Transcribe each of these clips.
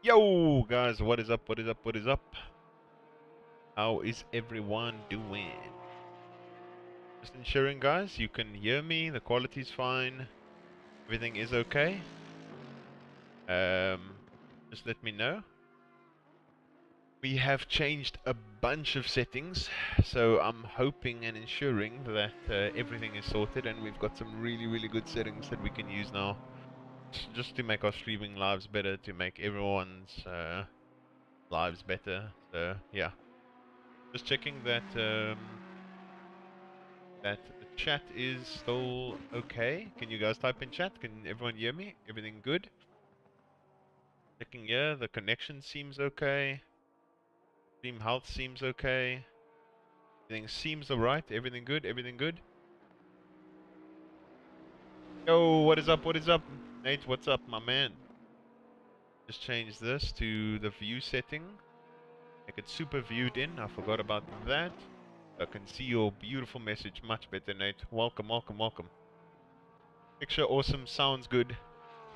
Yo guys, what is up? What is up? What is up? How is everyone doing? Just ensuring guys, you can hear me, the quality's fine, everything is okay. Just let me know. We have changed a bunch of settings, so I'm hoping and ensuring that everything is sorted and we've got some really good settings that we can use now just to make our streaming lives better, to make everyone's lives better. So yeah. Just checking that that the chat is still okay. Can you guys type in chat? Can everyone hear me? Everything good? Checking here, the connection seems okay. Stream health seems okay. Everything seems alright. Everything good? Everything good? Yo, what is up? What is up? Nate, what's up, my man? Just change this to the view setting. Make it super viewed in. I forgot about that. I can see your beautiful message much better, Nate. Welcome, welcome, welcome. Picture awesome, sounds good.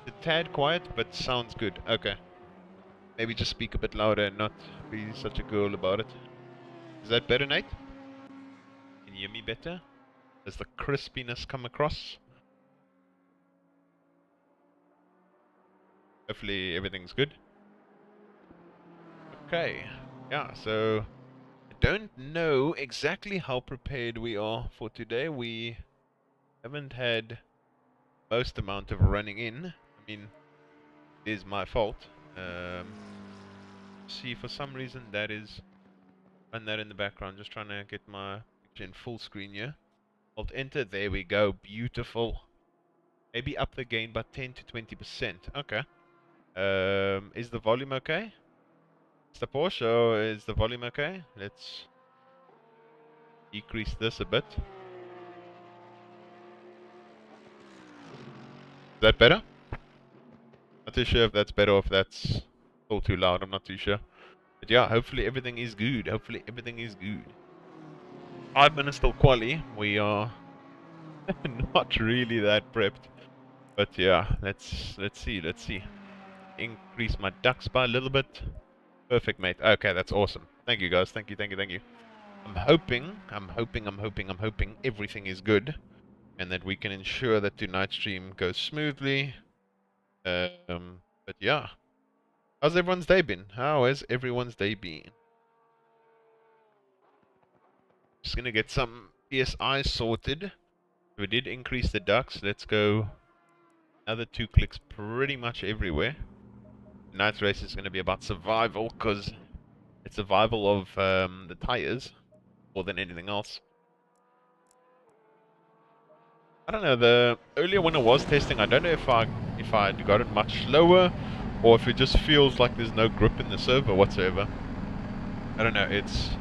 A tad quiet, but sounds good. Okay. Maybe just speak a bit louder and not be such a girl about it. Is that better, Nate? Can you hear me better? Does the crispiness come across? Hopefully everything's good. Okay. Yeah, so I don't know exactly how prepared we are for today. We haven't had most amount of running in. I mean, it is my fault. See, for some reason that is run that in the background. Just trying to get my picture in full screen here. Alt enter. There we go. Beautiful. Maybe up the gain by 10 to 20%. Okay. Is the volume okay? It's the Porsche. Or is the volume okay? Let's decrease this a bit. Is that better? Not too sure if that's better or if that's still too loud. I'm not too sure. But yeah, hopefully everything is good. Hopefully everything is good. 5 minutes till quali. We are not really that prepped. But yeah, let's see. Increase my ducks by a little bit. Perfect, mate. Okay, that's awesome. Thank you, guys. Thank you. I'm hoping everything is good, and that we can ensure that tonight's stream goes smoothly. But yeah. How's everyone's day been? How has everyone's day been? Just gonna get some PSI sorted. We did increase the ducks. Let's go another 2 clicks pretty much everywhere. Tonight's race is going to be about survival, because it's survival of the tires more than anything else. I don't know, the earlier when I was testing, I don't know if I got it much slower, or if it just feels like there's no grip in the server whatsoever. I don't know, it's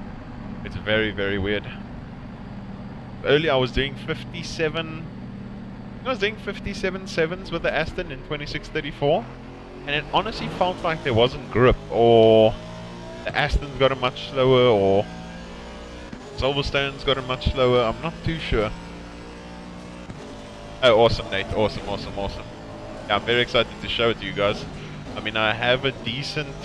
very weird. Earlier I was doing 57 sevens with the Aston in 2634, and it honestly felt like there wasn't grip, or the Aston's got it much slower, or Silverstone's got it much slower. I'm not too sure. Oh, awesome, Nate. Awesome. Yeah, I'm very excited to show it to you guys. I mean, I have a decent...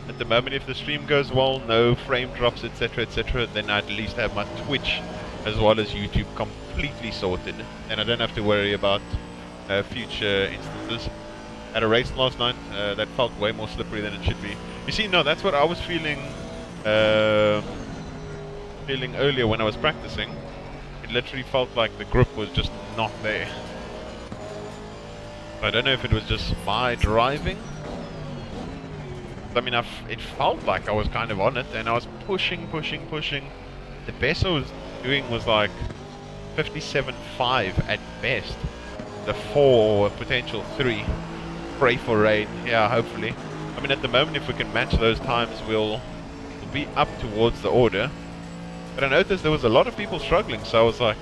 At the moment, if the stream goes well, no frame drops, etc, then I at least have my Twitch as well as YouTube completely sorted. And I don't have to worry about future instances. At a race last night, that felt way more slippery than it should be. You see, no, that's what I was feeling earlier when I was practicing. It literally felt like the grip was just not there. I don't know if it was just my driving. I mean, it felt like I was kind of on it, and I was pushing. The best I was doing was like 57.5 at best. The 4 or potential 3. Pray for rain. Yeah, hopefully. I mean, at the moment, if we can match those times, we'll be up towards the order. But I noticed there was a lot of people struggling, so I was like,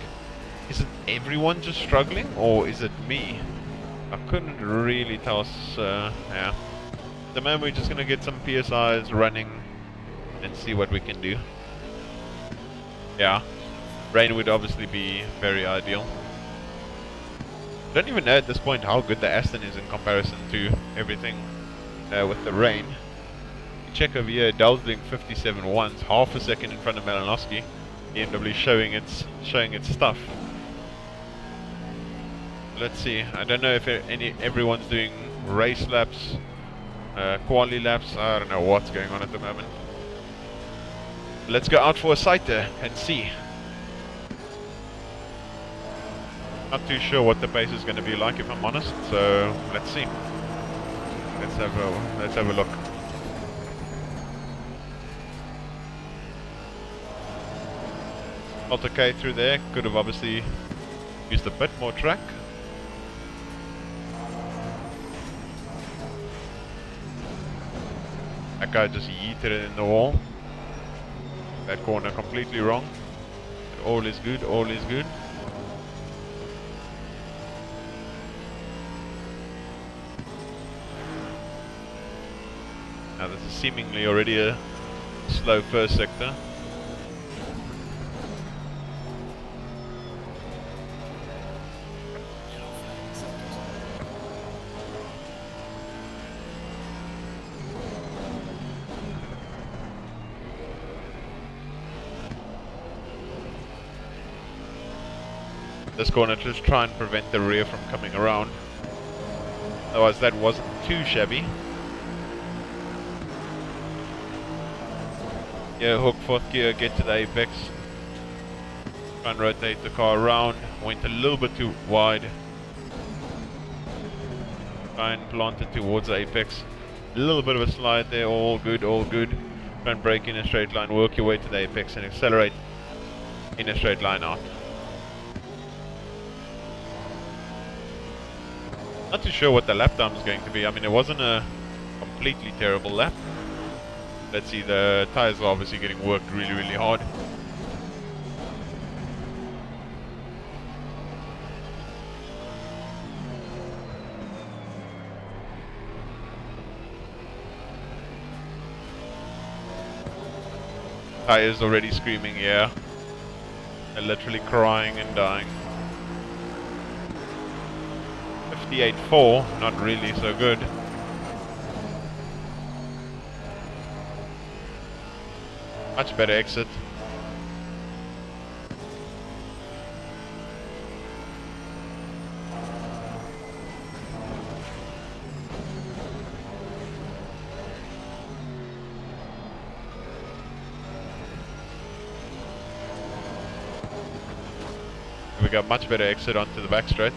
is it everyone just struggling, or is it me? I couldn't really tell, so yeah. At the moment, we're just going to get some PSIs running and see what we can do. Yeah, rain would obviously be very ideal. I don't even know at this point how good the Aston is in comparison to everything with the rain. You check over here, Dell's doing 57 ones, half a second in front of Malinowski. BMW showing its stuff. Let's see. I don't know if everyone's doing race laps, quali laps. I don't know what's going on at the moment. Let's go out for a sighter and see. Not too sure what the pace is going to be like, if I'm honest. So let's see. Let's have a look. Not okay through there. Could have obviously used a bit more track. That guy just yeeted it in the wall. That corner completely wrong. But all is good, all is good. Now this is seemingly already a slow first sector. This corner, just try and prevent the rear from coming around. Otherwise that wasn't too shabby. Yeah, hook fourth gear, get to the apex. Try and rotate the car around. Went a little bit too wide. Try and plant it towards the apex. A little bit of a slide there, all good, all good. Try and brake in a straight line, work your way to the apex and accelerate in a straight line out. Not too sure what the lap time is going to be. I mean, it wasn't a completely terrible lap. Let's see, the tires are obviously getting worked really, really hard. Tires already screaming, yeah. They're literally crying and dying. 58.4, not really so good. Much better exit. We got much better exit onto the back straight.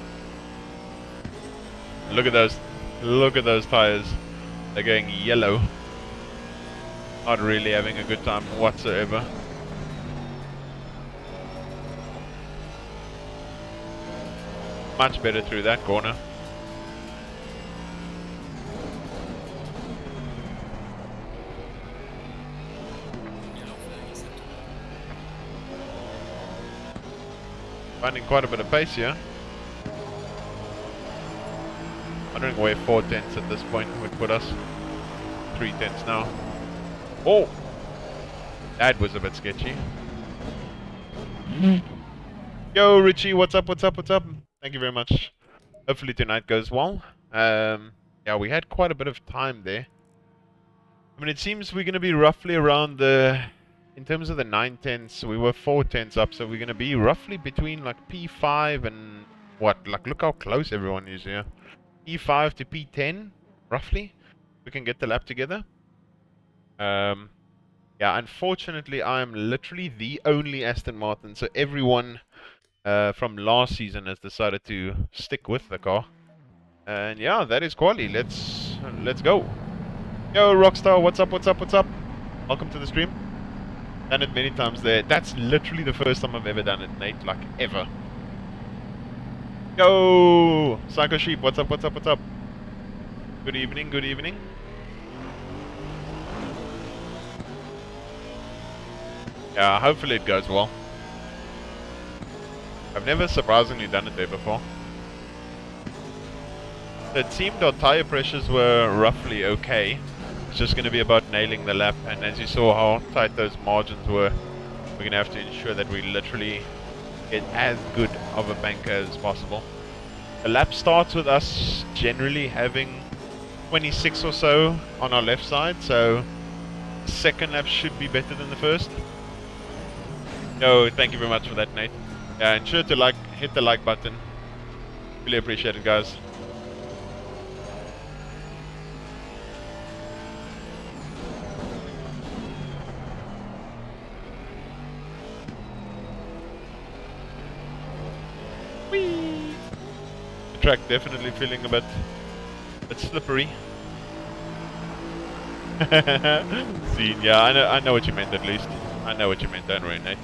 Look at those tires. They're going yellow. Not really having a good time whatsoever. Much better through that corner. Finding quite a bit of pace here. Wondering where 4 tenths at this point would put us. 3 tenths now. Oh! That was a bit sketchy. Yo, Richie, what's up, what's up, what's up? Thank you very much. Hopefully tonight goes well. Yeah, we had quite a bit of time there. I mean, it seems we're going to be roughly around the... In terms of the 9 tenths, we were 4 tenths up, so we're going to be roughly between like P5 and... What? Like, look how close everyone is here. P5 to P10, roughly. We can get the lap together. Yeah, unfortunately, I'm literally the only Aston Martin, so everyone from last season has decided to stick with the car. And yeah, that is quali. Let's go. Yo, Rockstar, what's up, what's up, what's up? Welcome to the stream. Done it many times there. That's literally the first time I've ever done it, Nate, like ever. Yo, Psycho Sheep, what's up, what's up, what's up? Good evening, good evening. Yeah, hopefully it goes well. I've never surprisingly done it there before. It seemed our tire pressures were roughly okay. It's just going to be about nailing the lap, and as you saw how tight those margins were, we're going to have to ensure that we literally get as good of a banker as possible. The lap starts with us generally having 26 or so on our left side, so the second lap should be better than the first. Yo, thank you very much for that, Nate. Yeah, and sure to hit the like button. Really appreciate it, guys. Whee! The track definitely feeling a bit slippery. See, yeah, I know what you meant at least. I know what you meant, don't worry, Nate.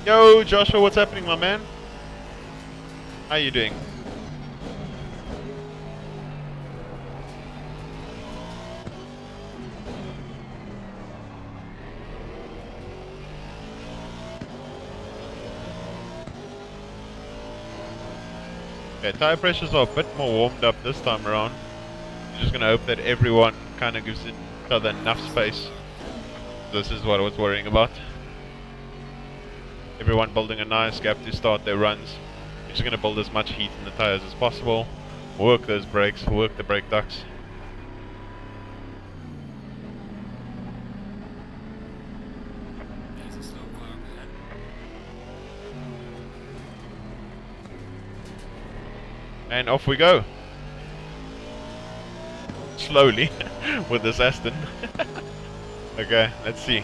Yo, Joshua, what's happening, my man? How you doing? Yeah, tire pressures are a bit more warmed up this time around. I'm just gonna hope that everyone kind of gives each other enough space. This is what I was worrying about. Everyone building a nice gap to start their runs. We're just gonna build as much heat in the tires as possible. Work those brakes, work the brake ducts. And off we go. Slowly with this Aston. Okay, let's see.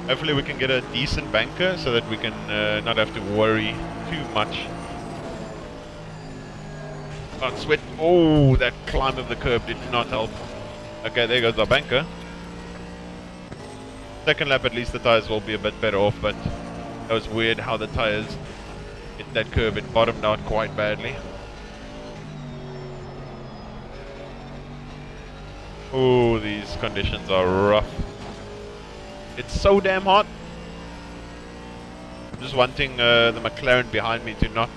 Hopefully we can get a decent banker so that we can not have to worry too much. Can't sweat. Oh, that climb of the curb did not help. Okay, there goes our banker. Second lap at least the tires will be a bit better off, but that was weird how the tires hit that curb. It bottomed out quite badly. Oh, these conditions are rough. It's so damn hot. I'm just wanting the McLaren behind me to not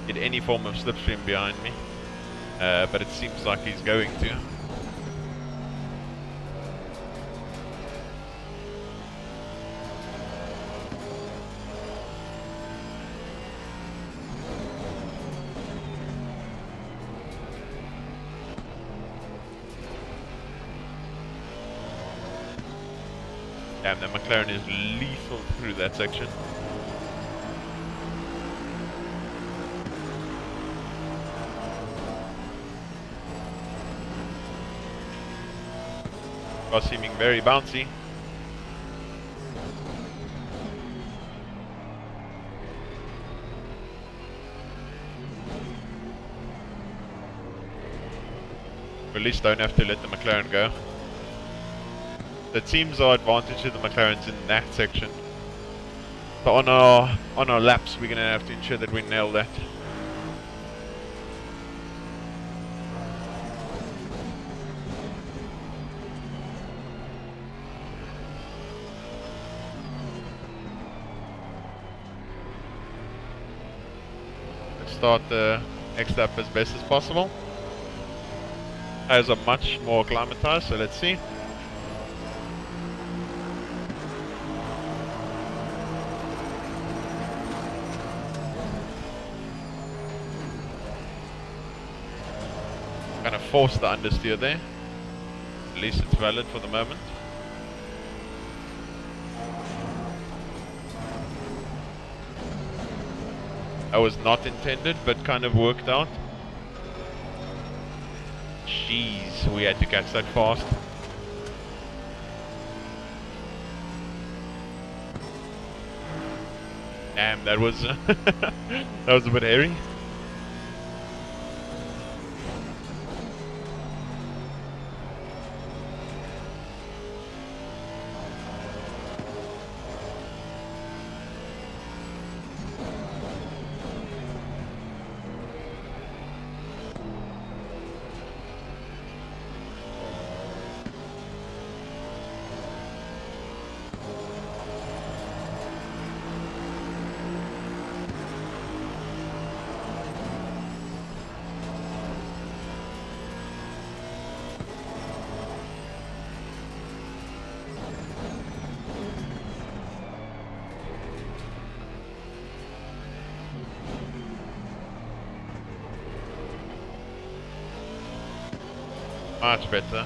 get any form of slipstream behind me. But it seems like he's going to. Damn, the McLaren is lethal through that section. Car seeming very bouncy. We at least don't have to let the McLaren go. The teams are advantage to the McLarens in that section. But on our laps, we're gonna have to ensure that we nail that. Let's start the next lap as best as possible. Tires are much more acclimatized, so let's see. Kind of force the understeer there. At least it's valid for the moment. That was not intended, but kind of worked out. Jeez, we had to catch that fast. Damn, that was that was a bit hairy. Much better.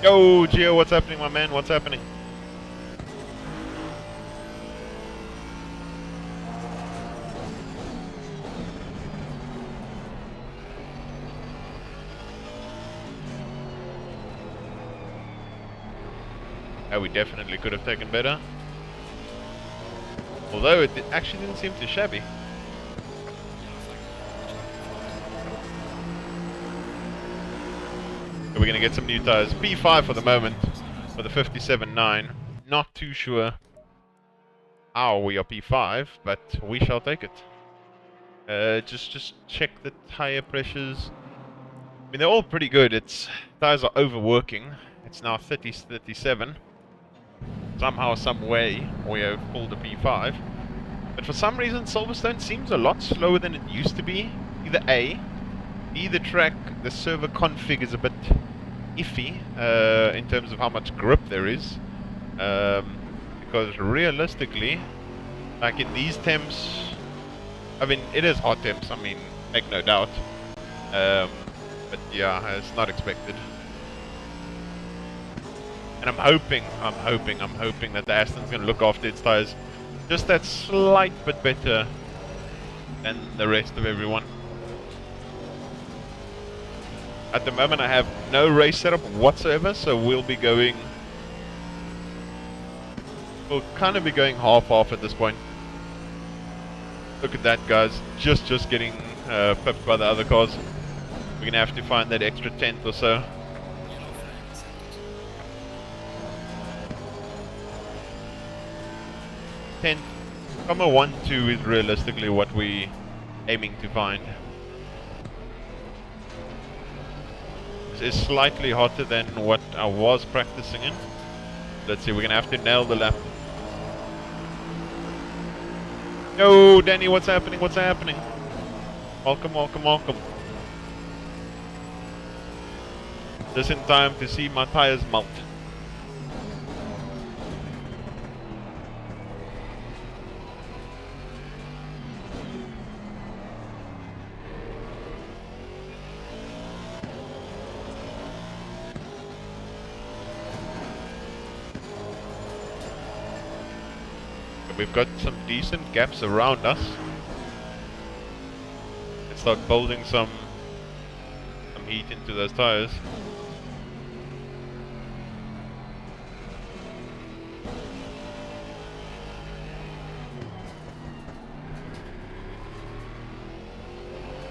Yo, Gio, what's happening, my man? What's happening? Oh, we definitely could have taken better. Although it actually didn't seem too shabby. We're going to get some new tires. P5 for the moment for the 57.9. Not too sure how we are P5, but we shall take it. Just check the tire pressures. I mean, they're all pretty good. Tires are overworking. It's now 37. Somehow, some way, we have pulled a P5. But for some reason, Silverstone seems a lot slower than it used to be. Either A, B, the track, the server config is a bit iffy in terms of how much grip there is. Because realistically, like in these temps, I mean, it is hot temps, I mean, make no doubt. But yeah, it's not expected. And I'm hoping that the Aston's going to look after its tires just that slight bit better than the rest of everyone. At the moment I have no race setup whatsoever, so we'll kind of be going half-half at this point. Look at that, guys, just getting pipped by the other cars. We're going to have to find that extra tenth or so. Tenth, 1-2 is realistically what we aiming to find. This is slightly hotter than what I was practicing in. Let's see, we're gonna have to nail the lap. Yo, Danny, what's happening? What's happening? Welcome, welcome, welcome. Just in time to see my tires melt. We've got some decent gaps around us. Let's start building some heat into those tires.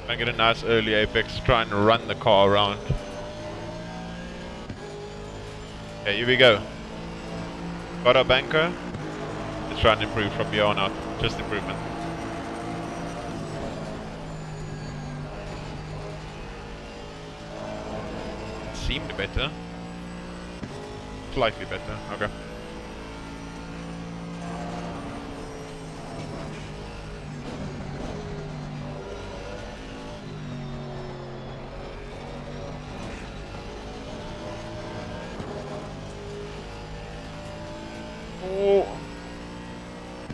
Try and get a nice early apex, try and run the car around. Okay, here we go. Got our banker. Let's try and improve from here on out. Just improvement. It seemed better. Slightly better. Okay.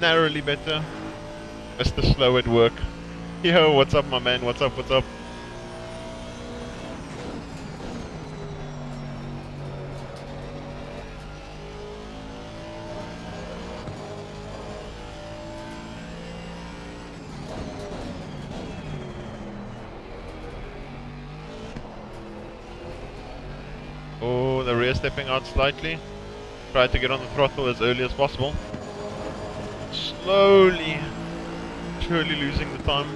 Narrowly better. Mr. Slow at work. Yo, what's up, my man? What's up? What's up? Oh, the rear stepping out slightly. Try to get on the throttle as early as possible. Slowly, surely losing the time.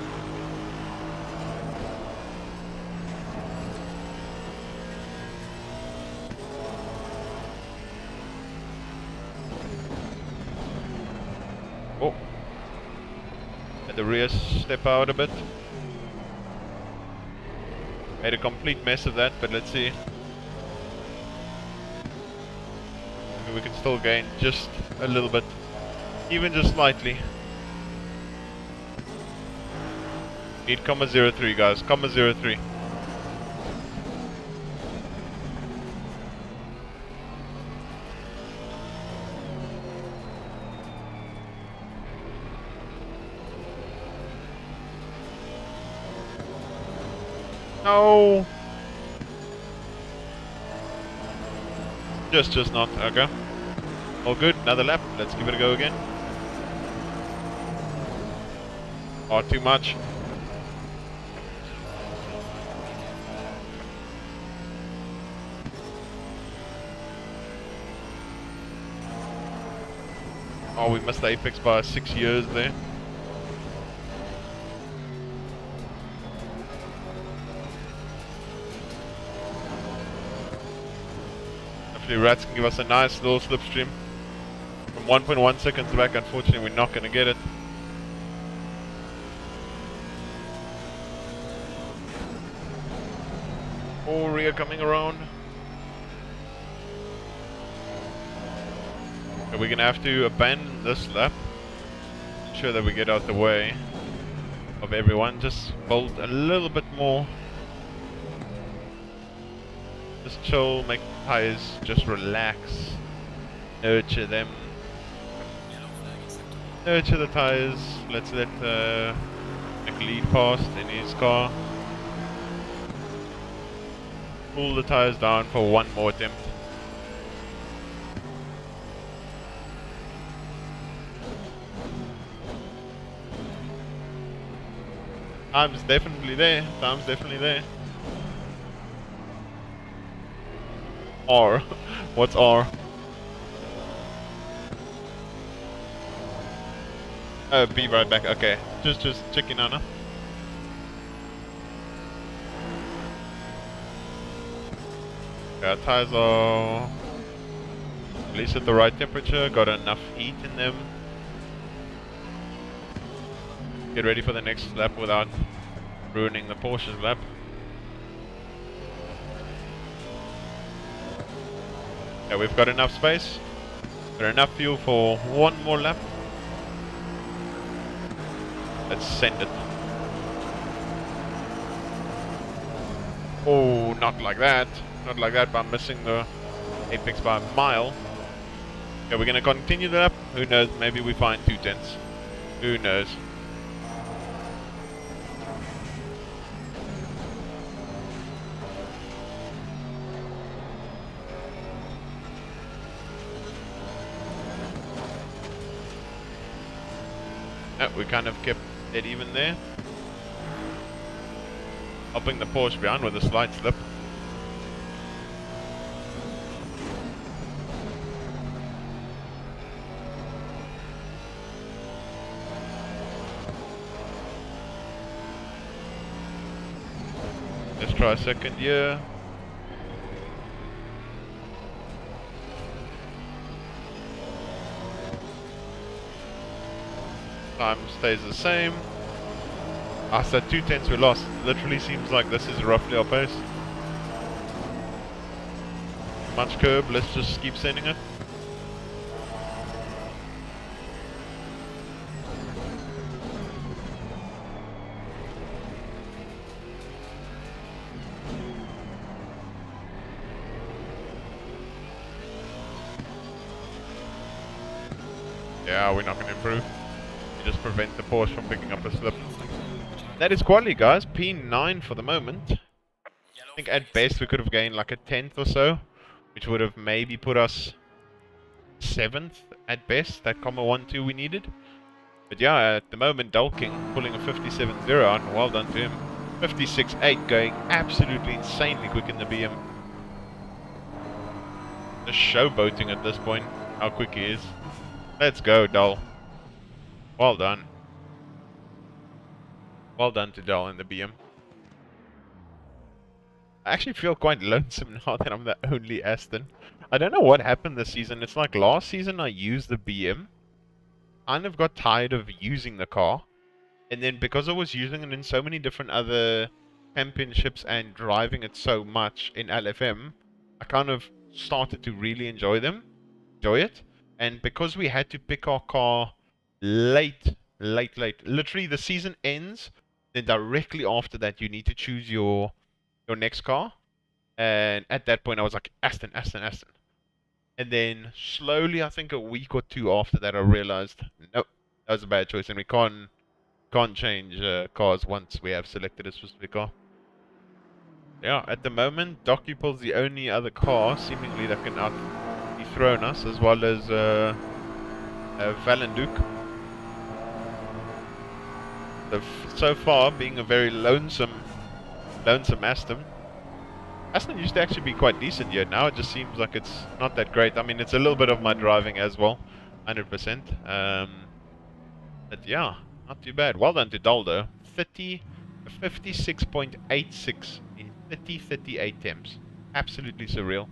Oh, and the rear step out a bit. Made a complete mess of that, but let's see. Maybe we can still gain just a little bit. Even just slightly. Need 0.03, guys. 0.03. No! Just not. Okay. All good. Another lap. Let's give it a go again. Oh, too much. Oh, we missed the apex by 6 years there. Hopefully Rats can give us a nice little slipstream. From 1.1 seconds back, unfortunately we're not going to get it. Oh, Ria coming around. So we're going to have to abandon this lap. Ensure that we get out the way of everyone. Just build a little bit more. Just chill, make the tires just relax. Nurture them. Nurture the tires. Let's let Nick lead past in his car. Pull the tires down for one more attempt. Time's definitely there. Time's definitely there. R. What's R? Be right back. Okay. Just checking on her. Our tires are at least at the right temperature. Got enough heat in them. Get ready for the next lap without ruining the Porsche's lap. Yeah, we've got enough space. Got enough fuel for one more lap. Let's send it. Oh, not like that. Not like that, but I'm missing the apex by a mile. Yeah, we're gonna continue the lap. Who knows? Maybe we find 2/10. Who knows? We kind of kept it even there. Helping the Porsche behind with a slight slip. Let's try second gear. Time stays the same. I said 2/10 we lost. Literally seems like this is roughly our pace. Much curb, let's just keep sending it. Yeah, we're not going to improve. You just prevent the Porsche from picking up a slip. That is quality, guys. P9 for the moment. I think at best we could have gained like a 10th or so, which would have maybe put us 7th at best. That comma 1-2 we needed. But yeah, at the moment, Dulking pulling a 57.0 out. Well done to him. 56.8 going absolutely insanely quick in the BM. Just showboating at this point, how quick he is. Let's go, Dull. Well done. Well done to Dull in the BM. I actually feel quite lonesome now that I'm the only Aston. I don't know what happened this season. It's like last season I used the BM. Kind of got tired of using the car. And then because I was using it in so many different other championships and driving it so much in LFM, I kind of started to really enjoy it. And because we had to pick our car late, literally the season ends, then directly after that you need to choose your next car. And at that point I was like, Aston. And then slowly, I think a week or two after that, I realized, nope, that was a bad choice, and we can't change cars once we have selected a specific car. Yeah, at the moment, Docupul's the only other car seemingly that can dethrone us, as well as Valenduc. So far, being a very lonesome Aston. Aston used to actually be quite decent yet. Now it just seems like it's not that great. I mean, it's a little bit of my driving as well, 100%. But yeah, not too bad. Well done to Daldo. 56.86 in 38 attempts. Absolutely surreal.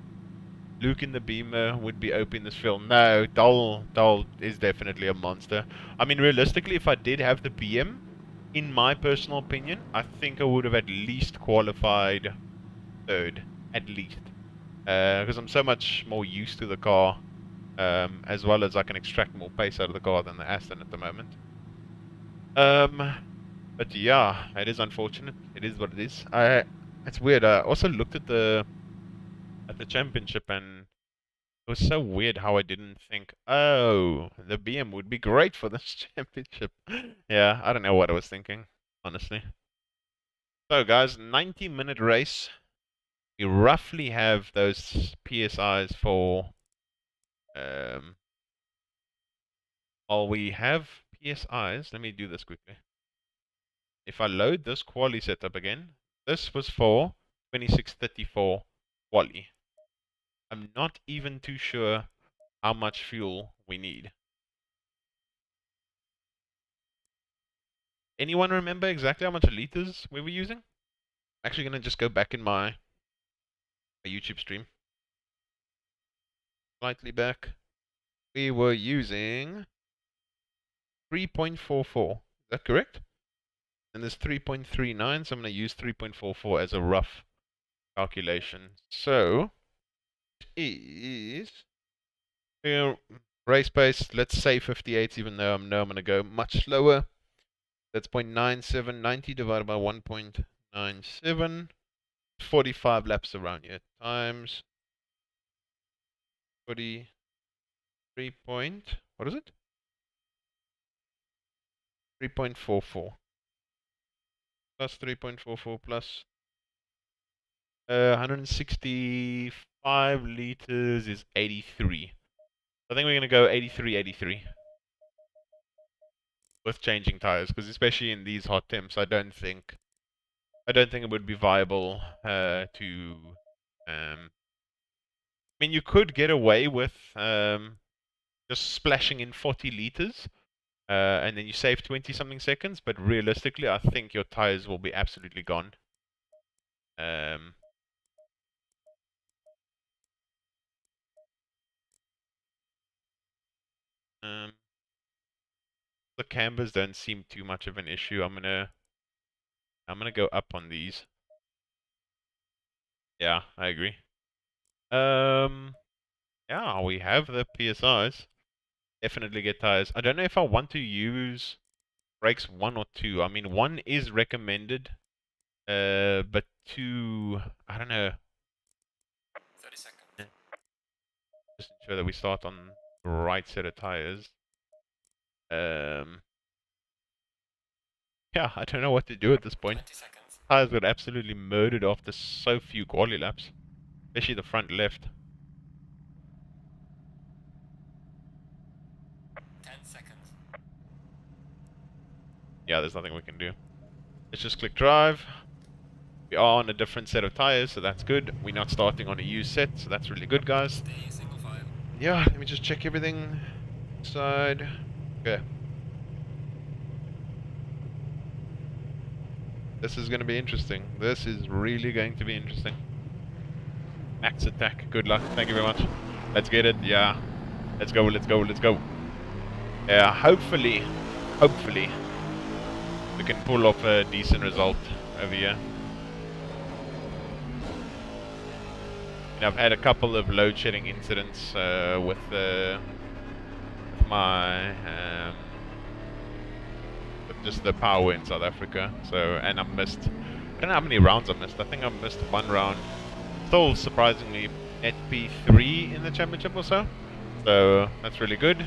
Luke in the Beamer would be OP in this film. No, Dal is definitely a monster. I mean, realistically, if I did have the PM, in my personal opinion, I think I would have at least qualified third. At least. Because I'm so much more used to the car, as well as I can extract more pace out of the car than the Aston at the moment. But yeah, it is unfortunate. It is what it is. It's weird. I also looked at the championship, and it was so weird how I didn't think, oh, the BM would be great for this championship. Yeah, I don't know what I was thinking, honestly. So guys, 90-minute race. We roughly have those PSIs for while we have PSIs, let me do this quickly. If I load this quali setup again, this was for 2634 quali. I'm not even too sure how much fuel we need. Anyone remember exactly how much liters we were using? I'm actually going to just go back in my YouTube stream. Slightly back. We were using 3.44. Is that correct? And there's 3.39, so I'm going to use 3.44 as a rough calculation. So, it is race pace, let's say 58, even though I know I'm going to go much slower. That's 0.97, 90 divided by 1.97, 45 laps around here, times 43 point, what is it? 3.44 plus 3.44 plus 165 liters is 83. I think we're going to go 83 with changing tires, because especially in these hot temps, I don't think it would be viable to. I mean, you could get away with just splashing in 40 liters, and then you save 20 something seconds. But realistically, I think your tires will be absolutely gone. The cambers don't seem too much of an issue. I'm gonna go up on these. Yeah, I agree. Yeah, we have the PSIs. Definitely get tires. I don't know if I want to use brakes 1 or 2. I mean, 1 is recommended, but 2, I don't know. 30 seconds. Yeah. Just ensure that we start on the right set of tires. Yeah, I don't know what to do at this point. 20 seconds. Tires got absolutely murdered after so few quali laps, especially the front left. 10 seconds. Yeah, there's nothing we can do. Let's just click drive. We are on a different set of tires, so that's good. We're not starting on a used set, so that's really good, guys. Stay single file. Yeah, let me just check everything. Side. Okay. This is going to be interesting. This is really going to be interesting. Max attack. Good luck. Thank you very much. Let's get it. Yeah. Let's go, let's go, let's go. Yeah, hopefully, we can pull off a decent result over here. And I've had a couple of load shedding incidents with my with just the power in South Africa. So, and I don't know how many rounds I missed. I think I missed 1 round. Still surprisingly at P3 in the championship or so. So that's really good.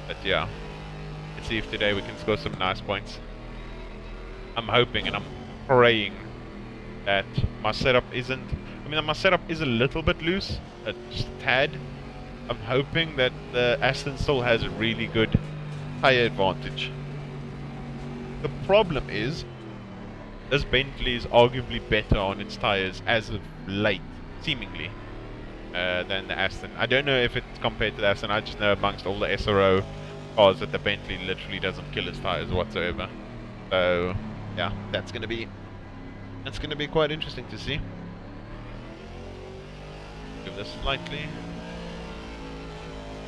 But yeah, let's see if today we can score some nice points. I'm hoping and I'm praying that my setup isn't... I mean, my setup is a little bit loose, just a tad. I'm hoping that the Aston still has a really good tyre advantage. The problem is, this Bentley is arguably better on its tyres as of late, seemingly, than the Aston. I don't know if it's compared to the Aston. I just know amongst all the SRO cars that the Bentley literally doesn't kill its tyres whatsoever. So yeah, that's gonna be quite interesting to see. Give this slightly.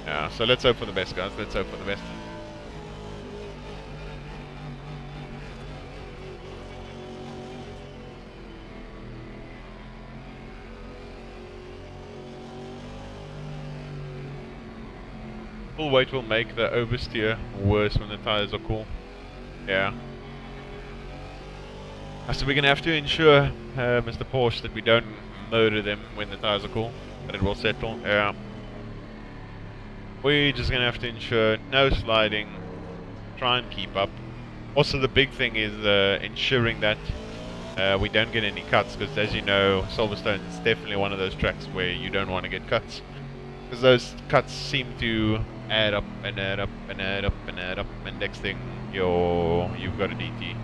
Yeah, so let's hope for the best, guys. Let's hope for the best. Full weight will make the oversteer worse when the tires are cool. Yeah. So we're gonna have to ensure, Mr. Porsche, that we don't murder them when the tires are cool, but it will settle. Yeah. We're just gonna have to ensure no sliding, try and keep up. Also, the big thing is ensuring that we don't get any cuts, because as you know, Silverstone is definitely one of those tracks where you don't want to get cuts, because those cuts seem to add up and add up and add up and add up, and next thing you've got a DT.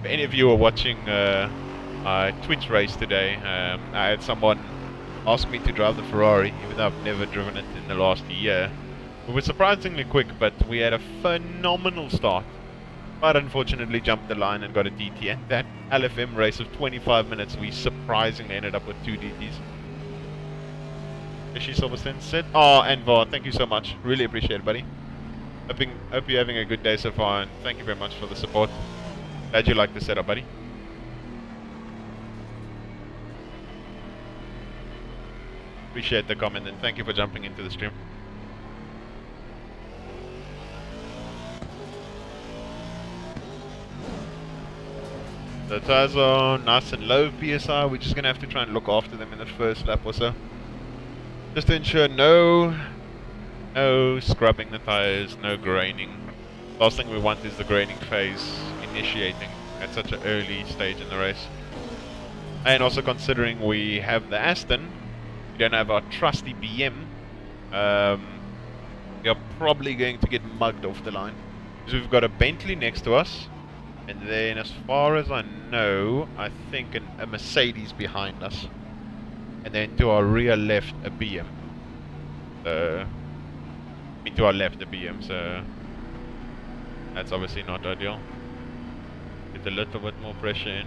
If any of you are watching my Twitch race today, I had someone ask me to drive the Ferrari, even though I've never driven it in the last year. We were surprisingly quick, but we had a phenomenal start. But unfortunately jumped the line and got a DT. And that LFM race of 25 minutes, we surprisingly ended up with 2 DTs. Ishi Silverstone said, oh, Anvar, thank you so much. Really appreciate it, buddy. Hope you're having a good day so far, and thank you very much for the support. Glad you like the setup, buddy. Appreciate the comment, and thank you for jumping into the stream. The tires are nice and low PSI. We're just going to have to try and look after them in the first lap or so. Just to ensure no scrubbing the tires, no graining. Last thing we want is the graining phase initiating at such an early stage in the race. And also considering we have the Aston, we don't have our trusty BM, we are probably going to get mugged off the line. Because we've got a Bentley next to us, and then as far as I know, I think a Mercedes behind us. And then to our rear left, a BM. To our left, a BM, so that's obviously not ideal. Get a little bit more pressure in.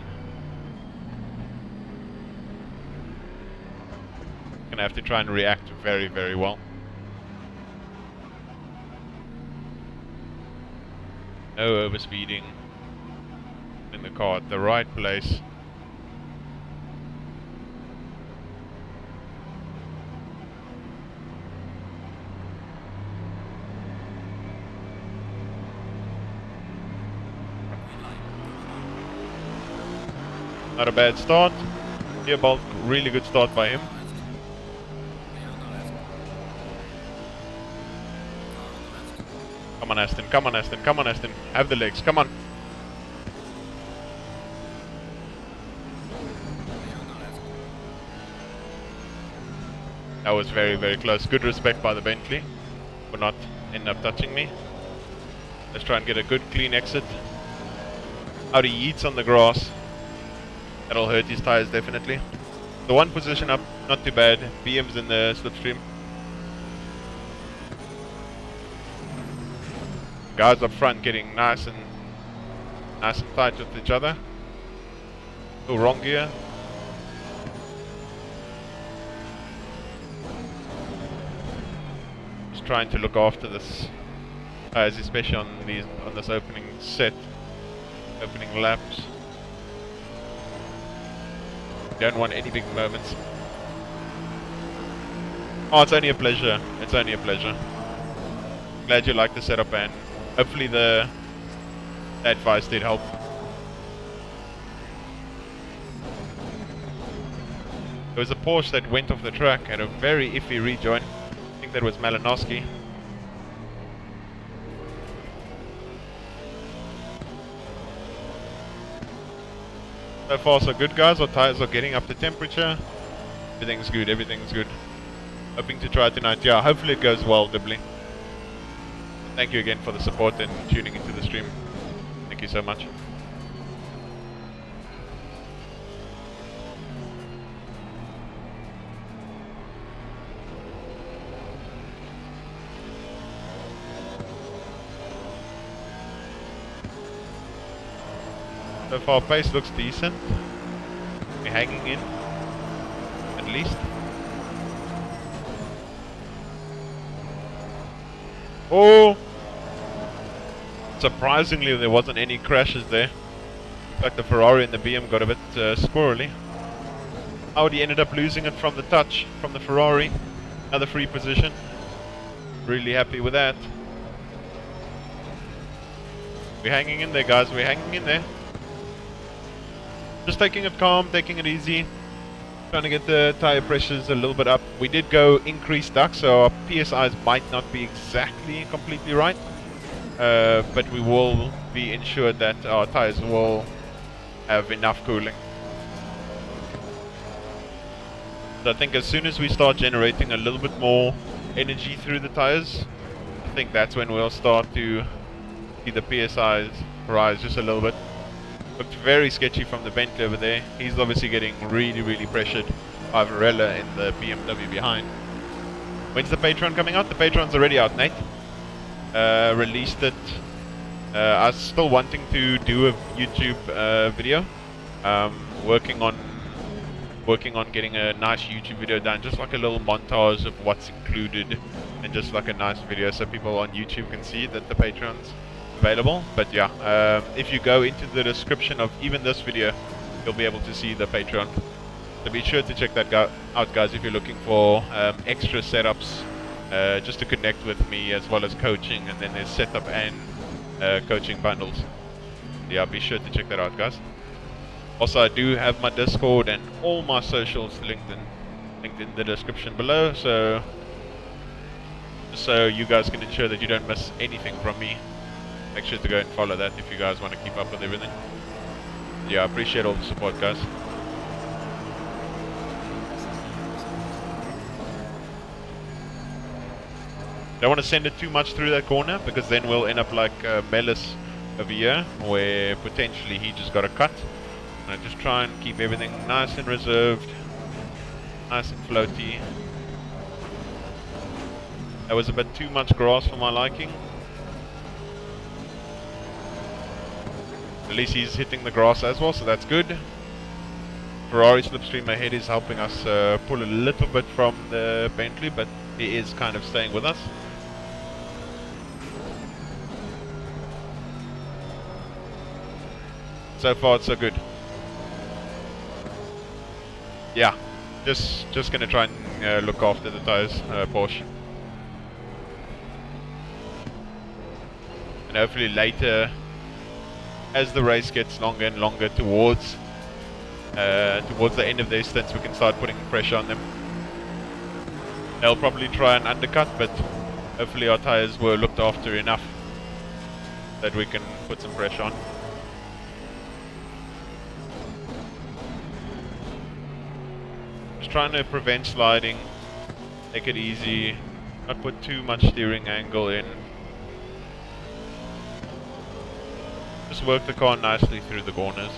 Gonna have to try and react very, very well. No overspeeding. In the car at the right place. Not a bad start. Theobald, really good start by him. Come on, Aston, come on, Aston, come on, Aston. Have the legs, come on. That was very, very close. Good respect by the Bentley for not end up touching me. Let's try and get a good, clean exit. Out he yeets on the grass. That'll hurt his tires definitely. The one position up, not too bad. BM's in the slipstream. Guys up front getting nice and tight with each other. Oh, wrong gear. Just trying to look after this tires, especially on this opening laps. Don't want any big moments. Oh, it's only a pleasure. It's only a pleasure. Glad you like the setup, and hopefully the advice did help. There was a Porsche that went off the track at a very iffy rejoin. I think that was Malinowski. So far so good, guys. Our tires are getting up to temperature. Everything's good, everything's good. Hoping to try tonight. Yeah, hopefully it goes well, Dibley. Thank you again for the support and tuning into the stream. Thank you so much. So far pace looks decent. We're hanging in, at least. Oh! Surprisingly, there wasn't any crashes there. In fact, the Ferrari and the BM got a bit squirrely. Audi ended up losing it from the touch, from the Ferrari. Another free position. Really happy with that. We're hanging in there, guys. We're hanging in there. Just taking it calm, taking it easy. Trying to get the tire pressures a little bit up. We did go increased duck, so our PSIs might not be exactly completely right. But we will be ensured that our tires will have enough cooling. So I think as soon as we start generating a little bit more energy through the tires, I think that's when we'll start to see the PSIs rise just a little bit. Looked very sketchy from the Bentley over there. He's obviously getting really pressured by Varela in the BMW behind. When's the Patreon coming out? The Patreon's already out, Nate. Released it. I was still wanting to do a YouTube video. Working on getting a nice YouTube video done, just like a little montage of what's included, and just like a nice video so people on YouTube can see that the Patreon's available. But yeah, if you go into the description of even this video, you'll be able to see the Patreon. So be sure to check that out, guys, if you're looking for extra setups, just to connect with me, as well as coaching, and then there's setup and coaching bundles. Yeah, be sure to check that out, guys. Also, I do have my Discord and all my socials linked in the description below, so you guys can ensure that you don't miss anything from me. Make sure to go and follow that if you guys want to keep up with everything. Yeah, I appreciate all the support, guys. Don't want to send it too much through that corner, because then we'll end up like Melis over here, where potentially he just got a cut. I just try and keep everything nice and reserved, nice and floaty. That was a bit too much grass for my liking. At least he's hitting the grass as well, so that's good. Ferrari slipstream ahead is helping us pull a little bit from the Bentley, but he is kind of staying with us. So far, so good. Yeah, just gonna try and look after the tires, Porsche. And hopefully later, as the race gets longer and longer towards the end of their stints, we can start putting pressure on them. They'll probably try and undercut, but hopefully our tires were looked after enough that we can put some pressure on. Just trying to prevent sliding, take it easy, not put too much steering angle in. Just work the car nicely through the corners.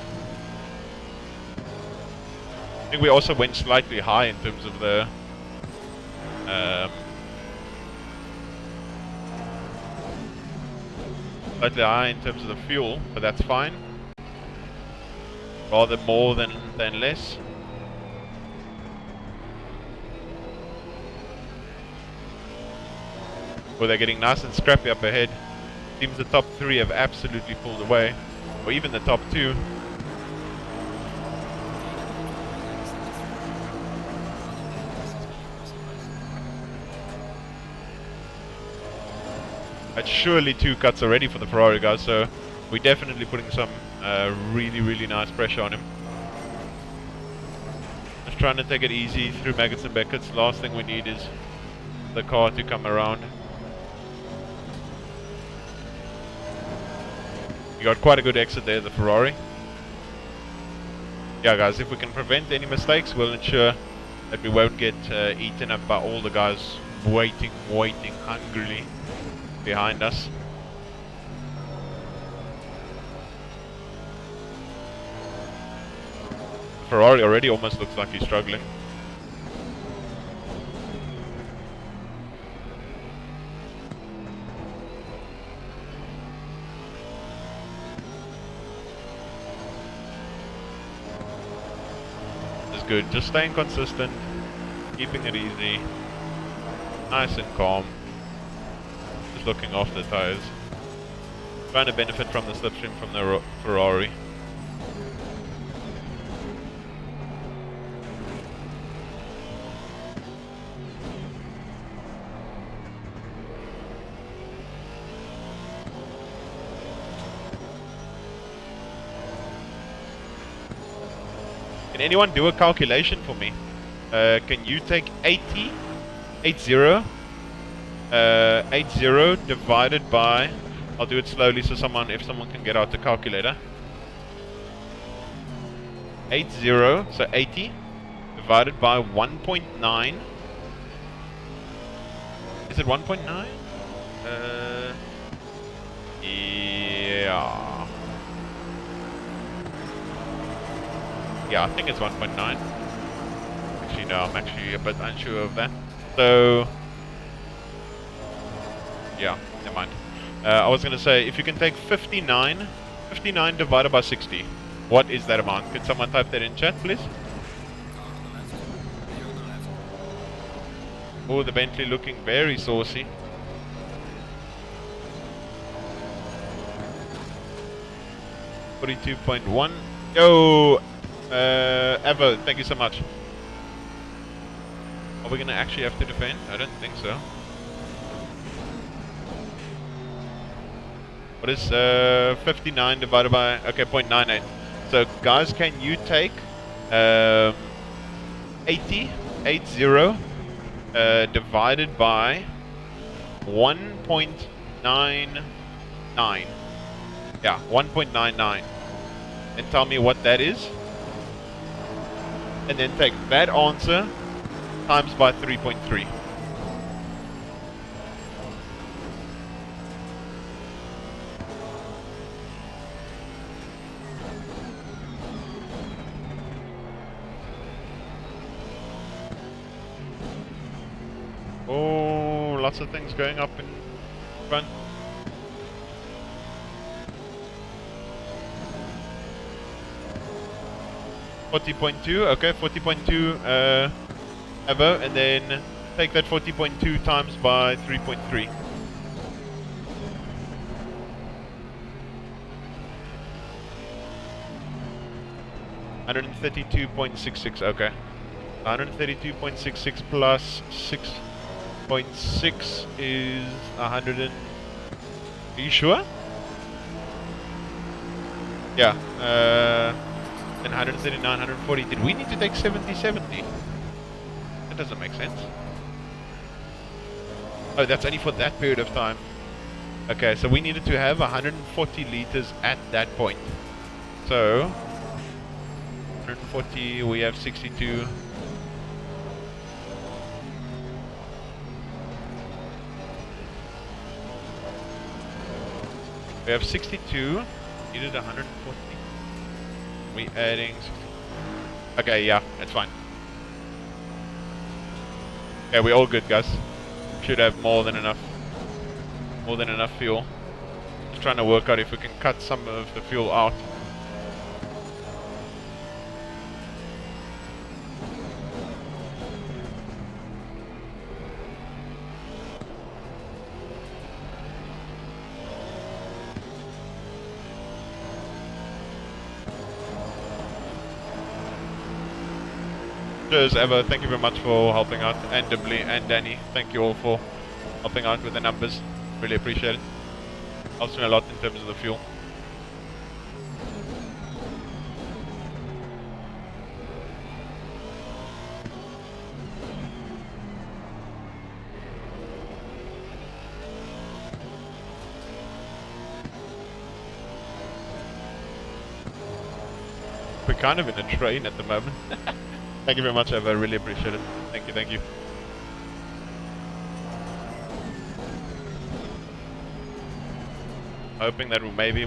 I think we also went slightly high in terms of the slightly high in terms of the fuel, but that's fine. Rather more than less. Well, they're getting nice and scrappy up ahead. Seems the top three have absolutely pulled away, or even the top two. That's surely 2 cuts already for the Ferrari guys, so we're definitely putting some really nice pressure on him. Just trying to take it easy through Maggots and Beckett's. Last thing we need is the car to come around. You got quite a good exit there, the Ferrari. yeah, guys, if we can prevent any mistakes, we'll ensure that we won't get eaten up by all the guys waiting hungrily behind us. Ferrari already almost looks like he's struggling. It's good, just staying consistent, keeping it easy, nice and calm, just looking after the tires, trying to benefit from the slipstream from the Ferrari. Can anyone do a calculation for me? Can you take 80 divided by, I'll do it slowly so if someone can get out the calculator. 80, so 80 divided by 1.9. Is it 1.9? Yeah. Yeah, I think it's 1.9. Actually, no, I'm actually a bit unsure of that. So, yeah, never mind. I was going to say, if you can take 59 divided by 60, what is that amount? Can someone type that in chat, please? Oh, the Bentley looking very saucy. $42.1. Yo! Evo, thank you so much. Are we gonna actually have to defend? I don't think so. What is 59 divided by, okay, 0.98. So guys, can you take 80 divided by 1.99? Yeah, 1.99. And tell me what that is. And then take that answer times by 3.3. Oh, lots of things going up in front. $40.2, okay, 40.2 Evo, and then take that 40.2 times by 3.3. $132.66, okay. 132.66 plus 6.6 is 100 and... Are you sure? Yeah, and 139, 140. Did we need to take 70-70? That doesn't make sense. Oh, that's only for that period of time. Okay, so we needed to have 140 liters at that point. So, 140, we have 62. We have 62, needed 140. We adding 60. Okay, yeah, that's fine. Yeah, we're all good, guys. Should have more than enough fuel. Just trying to work out if we can cut some of the fuel out. Cheers, Eva. Thank you very much for helping out. And Dibley and Danny, thank you all for helping out with the numbers. Really appreciate it. Helps me a lot in terms of the fuel. Quick kind of in a train at the moment. Thank you very much, Ev. I really appreciate it. Thank you, thank you. Hoping that we'll maybe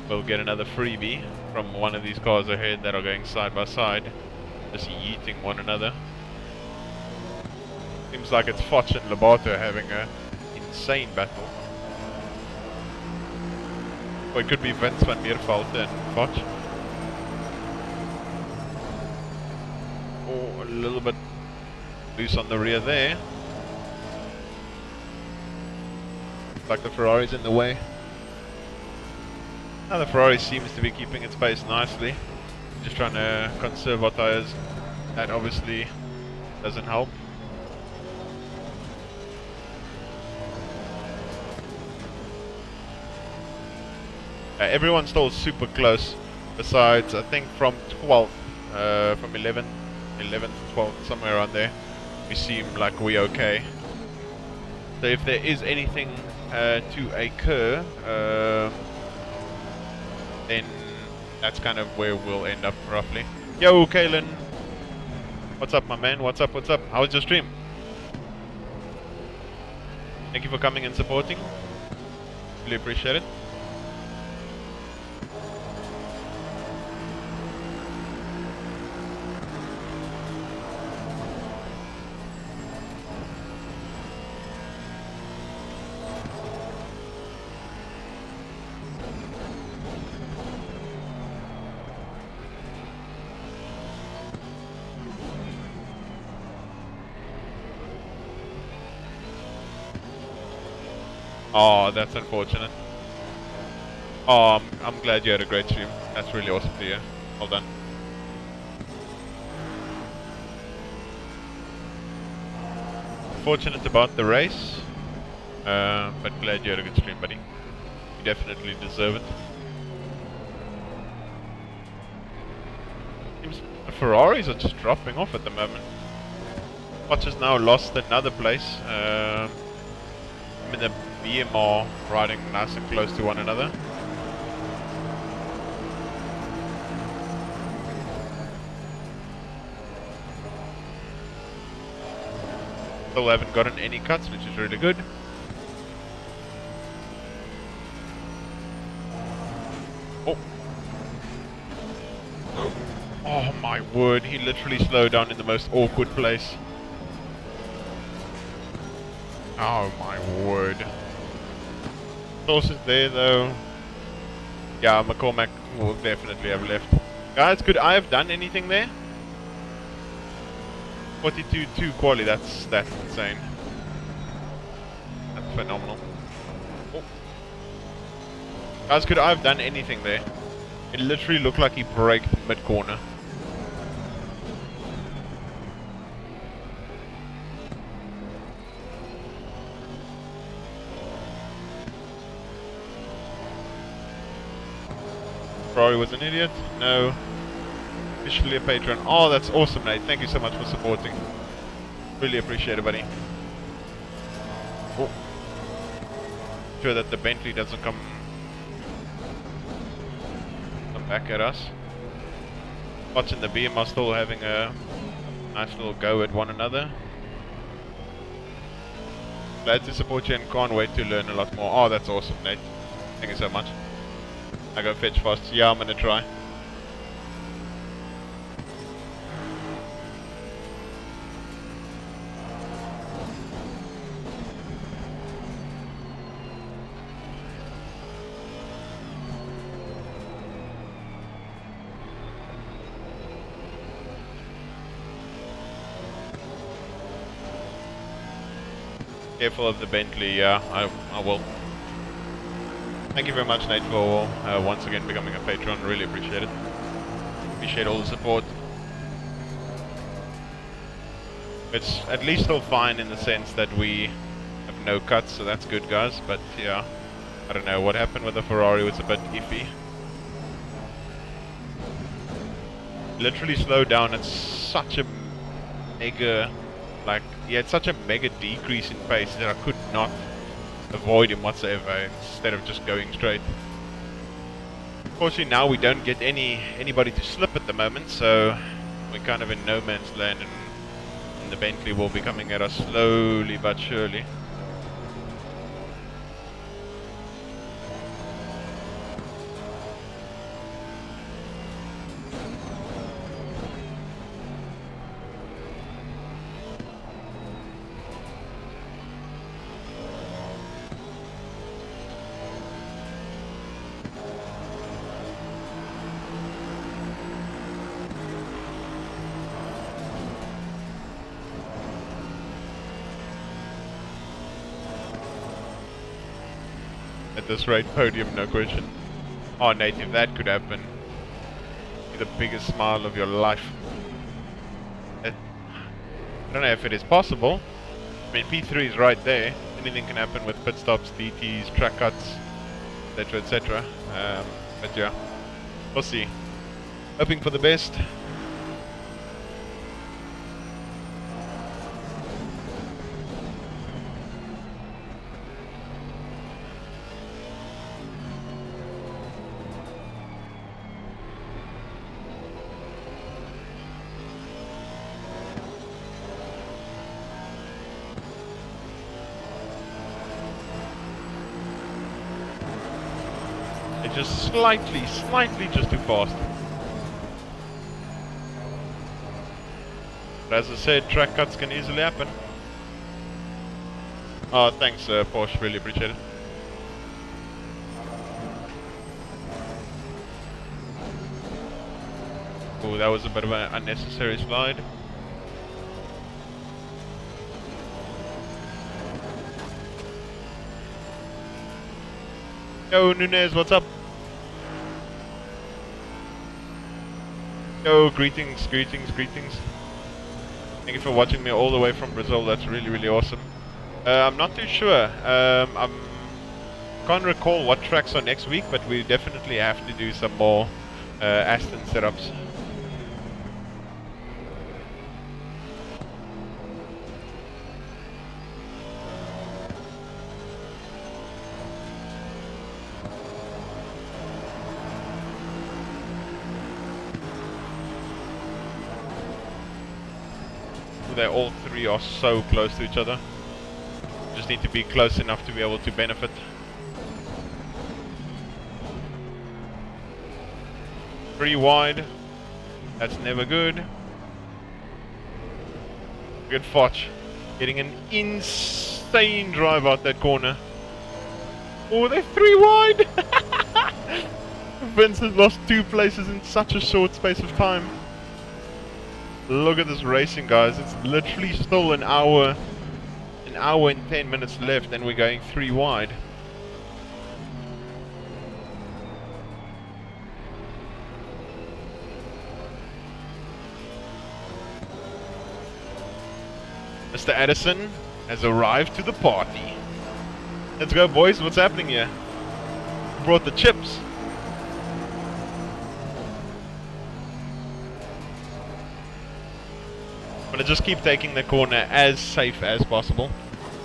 we'll get another freebie from one of these cars ahead that are going side by side, just yeeting one another. Seems like it's Foch and Lobato having a insane battle. Or it could be Vince van Meerveld and Foch. Oh, a little bit loose on the rear there. Like the Ferrari's in the way. Now the Ferrari seems to be keeping its pace nicely. Just trying to conserve our tyres. That obviously doesn't help. Everyone's still super close. Besides, I think from 12th, from 11th, 12th, somewhere around there, we seem like we're okay. So if there is anything to occur, then that's kind of where we'll end up roughly. Yo, Kalen. What's up, my man? What's up, what's up? How was your stream? Thank you for coming and supporting. Really appreciate it. Oh, that's unfortunate. Oh, I'm glad you had a great stream. That's really awesome to hear. Well done. Fortunate about the race, but glad you had a good stream, buddy. You definitely deserve it. Seems the Ferraris are just dropping off at the moment. Watch has now lost another place. I mean, the BMR riding nice and close to one another. Still haven't gotten any cuts, which is really good. Oh. Oh my word, he literally slowed down in the most awkward place. Oh my word. Source is there though. Yeah, McCormack will definitely have left. Guys, could I have done anything there? 42-2 quali, that's insane. That's phenomenal. Oh. Guys, could I have done anything there? It literally looked like he braked mid-corner. Ferrari was an idiot? No. Officially a patron. Oh, that's awesome, Nate. Thank you so much for supporting. Really appreciate it, buddy. Oh. Sure that the Bentley doesn't come back at us. Watching the BM are still having a nice little go at one another. Glad to support you and can't wait to learn a lot more. Oh, that's awesome, Nate. Thank you so much. I go fetch fast. Yeah, I'm gonna try. Careful of the Bentley, yeah, I will. Thank you very much, Nate, for once again becoming a patron. Really appreciate it. Appreciate all the support. It's at least still fine in the sense that we have no cuts, so that's good, guys. But yeah, I don't know what happened with the Ferrari. Was a bit iffy. Literally slowed down at such a mega, like, he had such a mega decrease in pace that I could not avoid him whatsoever instead of just going straight. Fortunately now we don't get anybody to slip at the moment, so we're kind of in no man's land, and the Bentley will be coming at us slowly but surely. At this rate, podium, no question. Oh, Nate, if that could happen, be the biggest smile of your life. I don't know if it is possible. I mean, P3 is right there. Anything can happen with pit stops, DTs, track cuts, etc., etc. But yeah, we'll see. Hoping for the best. Just slightly just too fast. But as I said, track cuts can easily happen. Oh, thanks Porsche, really appreciate it. Oh, that was a bit of an unnecessary slide. Yo, Nunez, what's up? Yo, greetings. Thank you for watching me all the way from Brazil. That's really awesome. I'm not too sure. I can't recall what tracks are next week, but we definitely have to do some more Aston setups. They all three are so close to each other. Just need to be close enough to be able to benefit. Pretty wide. That's never good. Good Foch. Getting an insane drive out that corner. Oh, they're 3 wide! Vince has lost 2 places in such a short space of time. Look at this racing, guys. It's literally still an hour and 10 minutes left, and we're going 3 wide. Mr. Addison has arrived to the party. Let's go, boys. What's happening here? Who brought the chips? I'm gonna just keep taking the corner as safe as possible.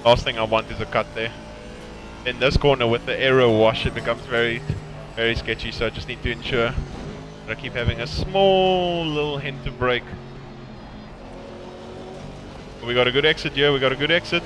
Last thing I want is a cut there. In this corner with the aero wash, it becomes very sketchy, so I just need to ensure that I keep having a small little hint to brake. We got a good exit here, we got a good exit.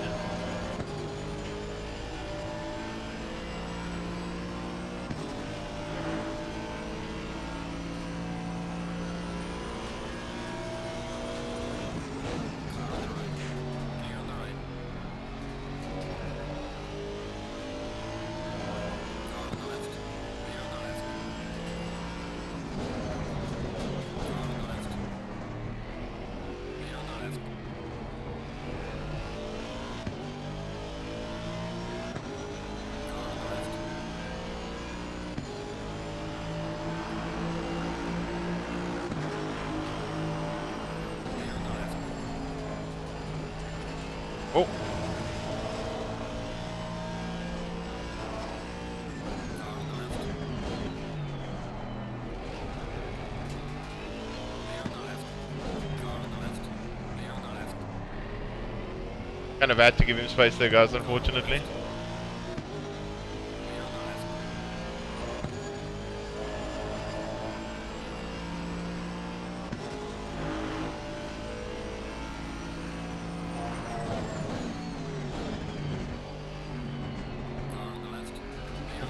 Oh. Kind of had to give him space there, guys, unfortunately.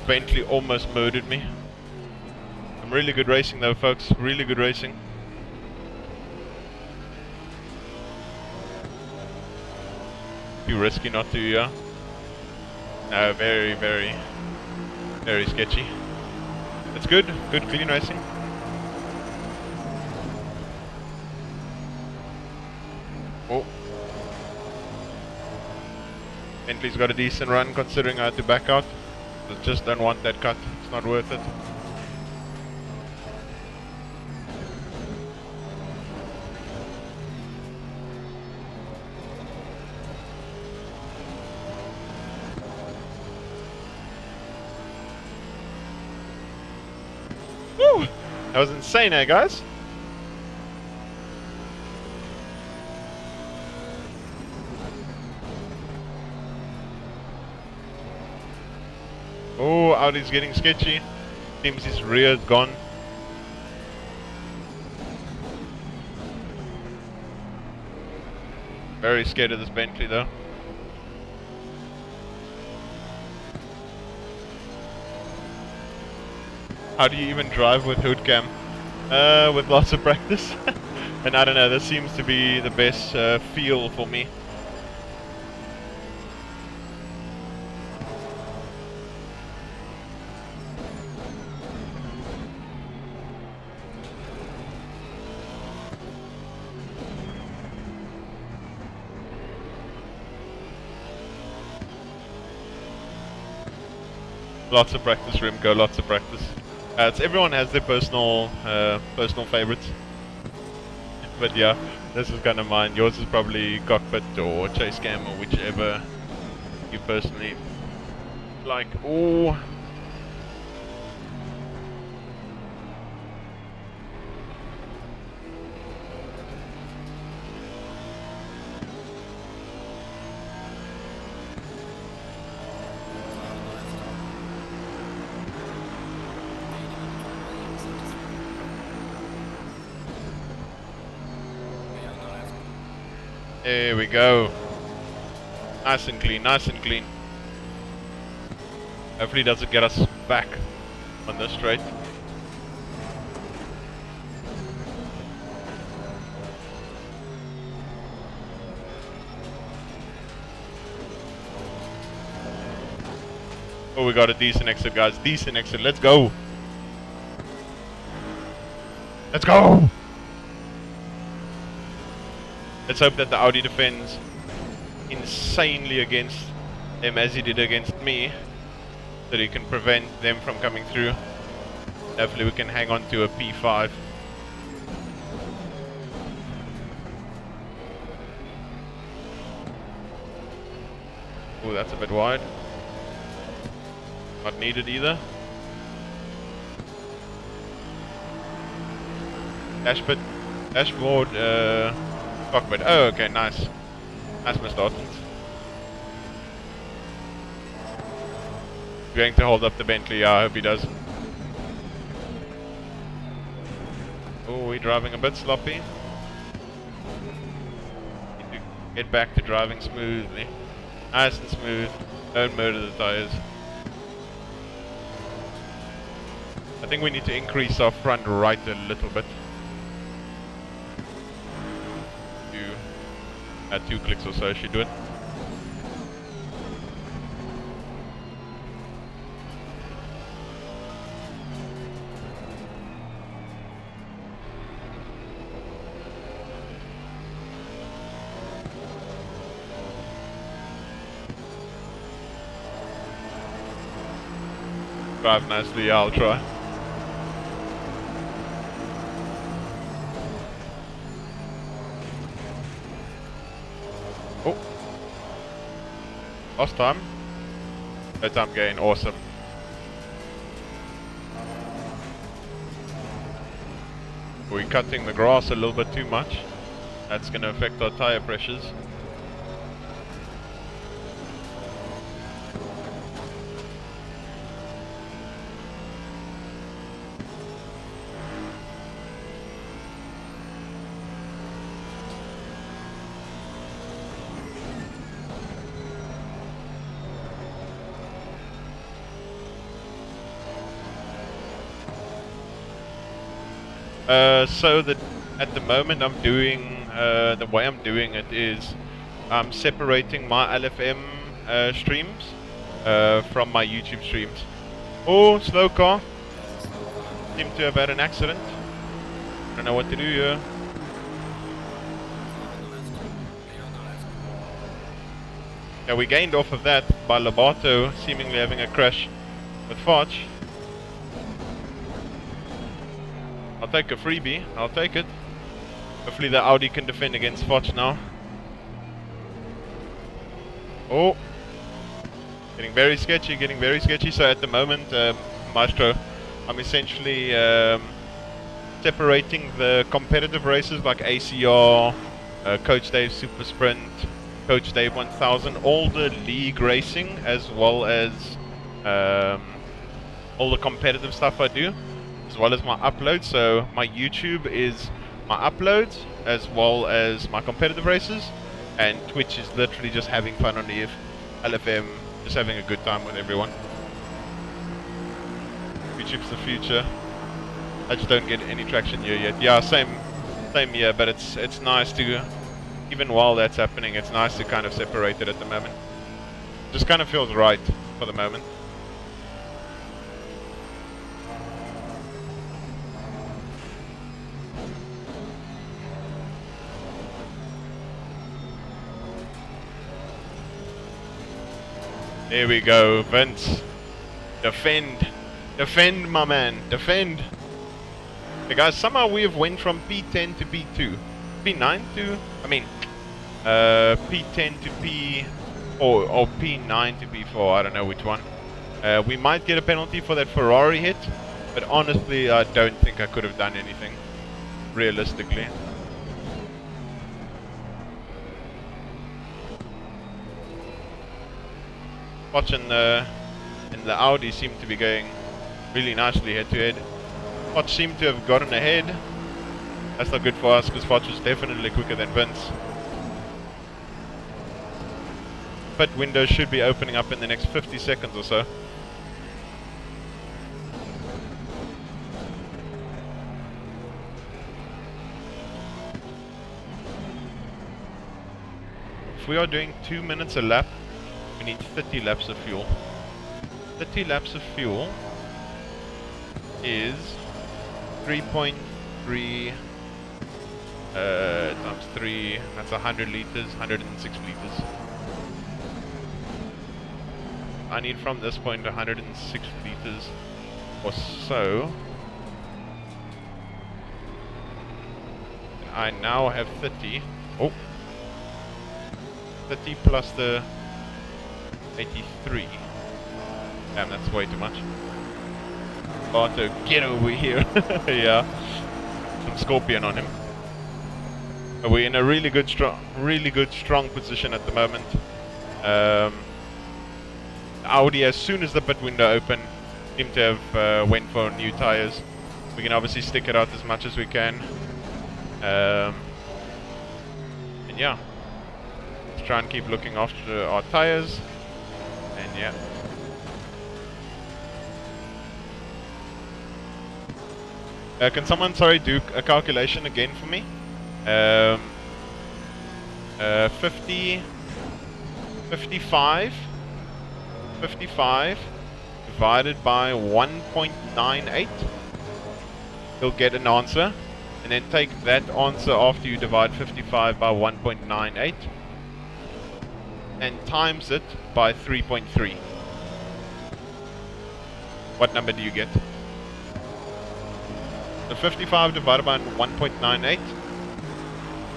Bentley almost murdered me. Some really good racing though, folks. Really good racing. Too risky not to, yeah. No, very, very, very sketchy. It's good. Good, clean racing. Oh. Bentley's got a decent run considering I had to back out. I just don't want that cut. It's not worth it. Woo! That was insane, eh, guys? Oh, Audi's getting sketchy. Seems his rear's gone. Very scared of this Bentley though. How do you even drive with hood cam? With lots of practice. And I don't know, this seems to be the best feel for me. Lots of practice, Rimco, lots of practice. Everyone has their personal favorites. But yeah, this is kind of mine. Yours is probably cockpit or chase cam or whichever you personally like. Oh. There we go. Nice and clean, nice and clean. Hopefully it doesn't get us back on this straight. Oh, we got a decent exit, guys. Decent exit. Let's go. Let's go. Let's hope that the Audi defends insanely against them as he did against me, so that he can prevent them from coming through. Hopefully we can hang on to a P5. Oh, that's a bit wide. Not needed either. Dashboard, cockpit. Oh, okay, nice. Nice, Mr. Ottens. Going to hold up the Bentley, yeah, I hope he does. Oh, we're driving a bit sloppy. Need to get back to driving smoothly. Nice and smooth. Don't murder the tires. I think we need to increase our front right a little bit. Add 2 clicks or so should do it. Drive nicely, yeah, I'll try. Oh. Lost time. No time gain, awesome. We're cutting the grass a little bit too much. That's going to affect our tire pressures. So that at the moment I'm doing, the way I'm doing it is I'm separating my LFM streams from my YouTube streams. Oh, slow car. Seem to have had an accident. Don't know what to do here. Yeah, we gained off of that by Lobato seemingly having a crash with Foch. I'll take a freebie, I'll take it. Hopefully the Audi can defend against Foch now. Oh, getting very sketchy, getting very sketchy. So at the moment, Maestro, I'm essentially separating the competitive races like ACR, Coach Dave Super Sprint, Coach Dave 1000, all the league racing, as well as all the competitive stuff I do, as well as my uploads. So my YouTube is my uploads, as well as my competitive races, and Twitch is literally just having fun on the LFM, just having a good time with everyone. YouTube's the future. I just don't get any traction here yet. Yeah, same here, but it's nice to, even while that's happening, it's nice to kind of separate it at the moment. Just kind of feels right for the moment. There we go, Vince. Defend. Defend, my man. Defend. Hey guys, somehow we have went from P10 to P2. P9 to... I mean... P10 to P... Or P9 to P4, I don't know which one. We might get a penalty for that Ferrari hit. But honestly, I don't think I could have done anything. Realistically. Watching the Audi seem to be going really nicely head to head. Foch seemed to have gotten ahead. That's not good for us because Foch was definitely quicker than Vince. Pit window should be opening up in the next 50 seconds or so. If we are doing 2 minutes a lap, we need 30 laps of fuel. 30 laps of fuel is 3.3 times 3, that's 100 liters, 106 liters. I need from this point 106 liters or so. I now have 30. Oh, 30 plus the 83. Damn, that's way too much. Barto, get over here. Yeah. Some Scorpion on him. But we're in a really good, strong position at the moment. Audi, as soon as the pit window opened, seem to have went for new tires. We can obviously stick it out as much as we can. And yeah, let's try and keep looking after our tires. And yeah. Can someone, sorry, do a calculation again for me? 55 divided by 1.98. You'll get an answer. And then take that answer after you divide 55 by 1.98. And times it by 3.3. What number do you get? So 55 divided by 1.98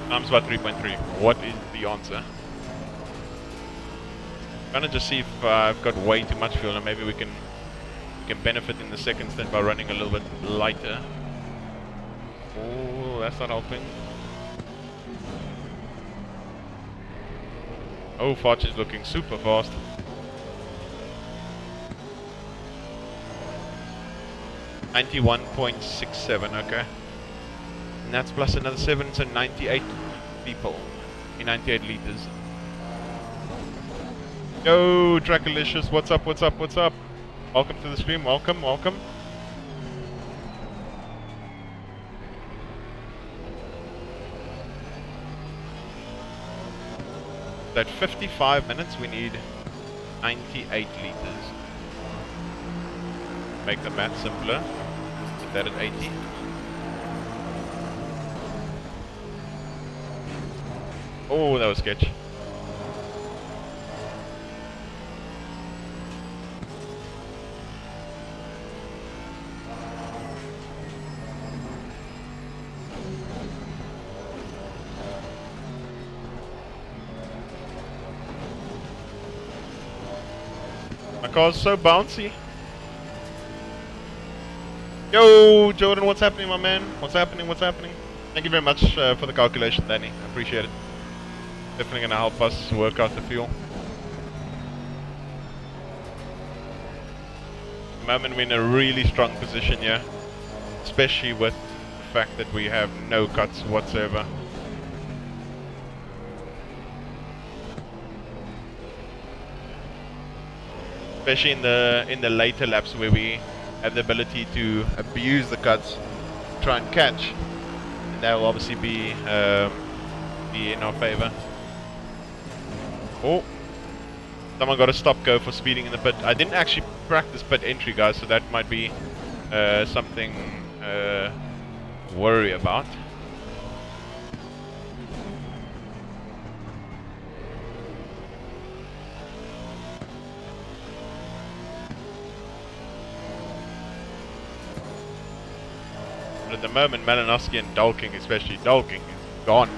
times by 3.3. What is the answer? I'm gonna just see if I've got way too much fuel, and maybe we can benefit in the second stint by running a little bit lighter. Oh, that's not helping. Oh, Foch is looking super fast. .67, okay. And that's plus another 7, so 98 people. 98 liters. Yo, Dracolicious, what's up, what's up, what's up? Welcome to the stream, welcome, welcome. At 55 minutes, we need 98 liters. Make the math simpler. Put that at 80. Oh, that was sketch. My car's so bouncy. Yo, Jordan, what's happening, my man? What's happening? What's happening? Thank you very much for the calculation, Danny. I appreciate it. Definitely gonna help us work out the fuel. At the moment, we're in a really strong position here, especially with the fact that we have no cuts whatsoever. Especially in the later laps where we have the ability to abuse the cuts, try and catch, and that will obviously be in our favor. Oh, someone got a stop go for speeding in the pit. I didn't actually practice pit entry, guys, so that might be something to worry about. At the moment, Malinowski and Dalking, especially Dalking, is gone.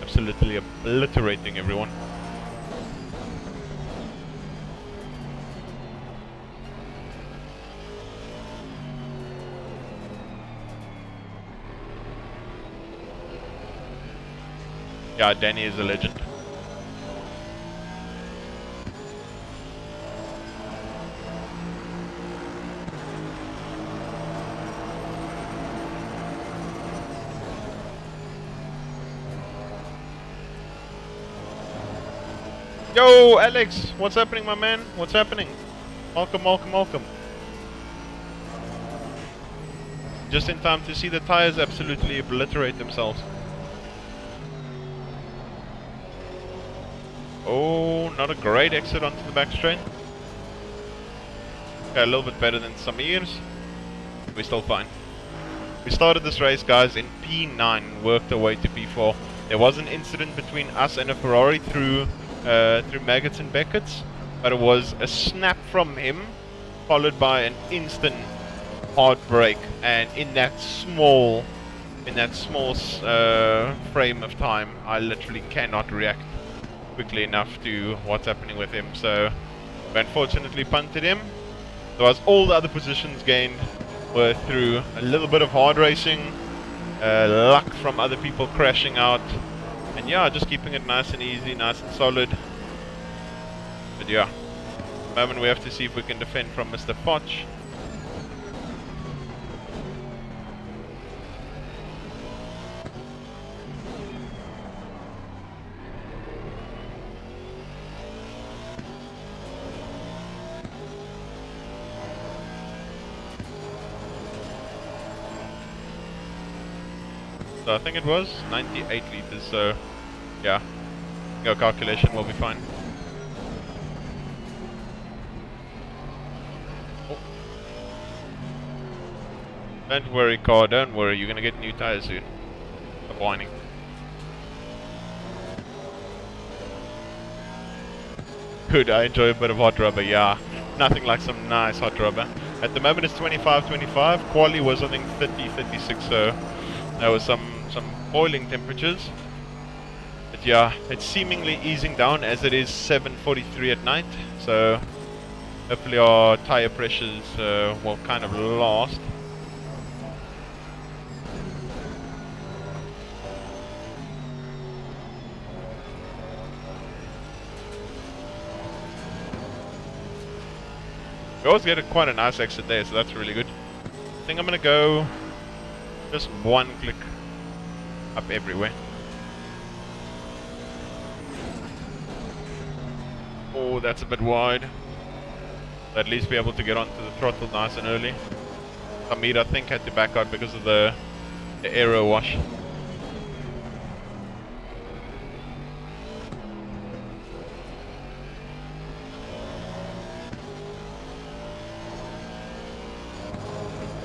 Absolutely obliterating everyone. Yeah, Danny is a legend. Yo, Alex, what's happening, my man? What's happening? Welcome, welcome, welcome. Just in time to see the tires absolutely obliterate themselves. Oh, not a great exit onto the back straight. Okay, a little bit better than some years. We're still fine. We started this race, guys, in P9, worked our way to P4. There was an incident between us and a Ferrari through Maggots and Beckett's, but it was a snap from him, followed by an instant hard brake, and in that small frame of time, I literally cannot react quickly enough to what's happening with him. So we unfortunately punted him. Otherwise, all the other positions gained were through a little bit of hard racing, luck from other people crashing out, and yeah, just keeping it nice and easy, nice and solid. But yeah, at the moment we have to see if we can defend from Mr. Foch. So I think it was 98 liters, so yeah, your calculation will be fine. Oh. Don't worry, car, don't worry, you're gonna get new tires soon. Stop whining. Good, I enjoy a bit of hot rubber, yeah. Nothing like some nice hot rubber. At the moment it's 25-25, quali was I think 30-36, so there was some boiling temperatures. But yeah, it's seemingly easing down as it is 7:43 at night, so hopefully our tire pressures will kind of last. We always get quite a nice exit there, so that's really good. I think I'm gonna go just one click up everywhere. Oh, that's a bit wide. At least be able to get onto the throttle nice and early. Samir, I think, had to back out because of the aero wash.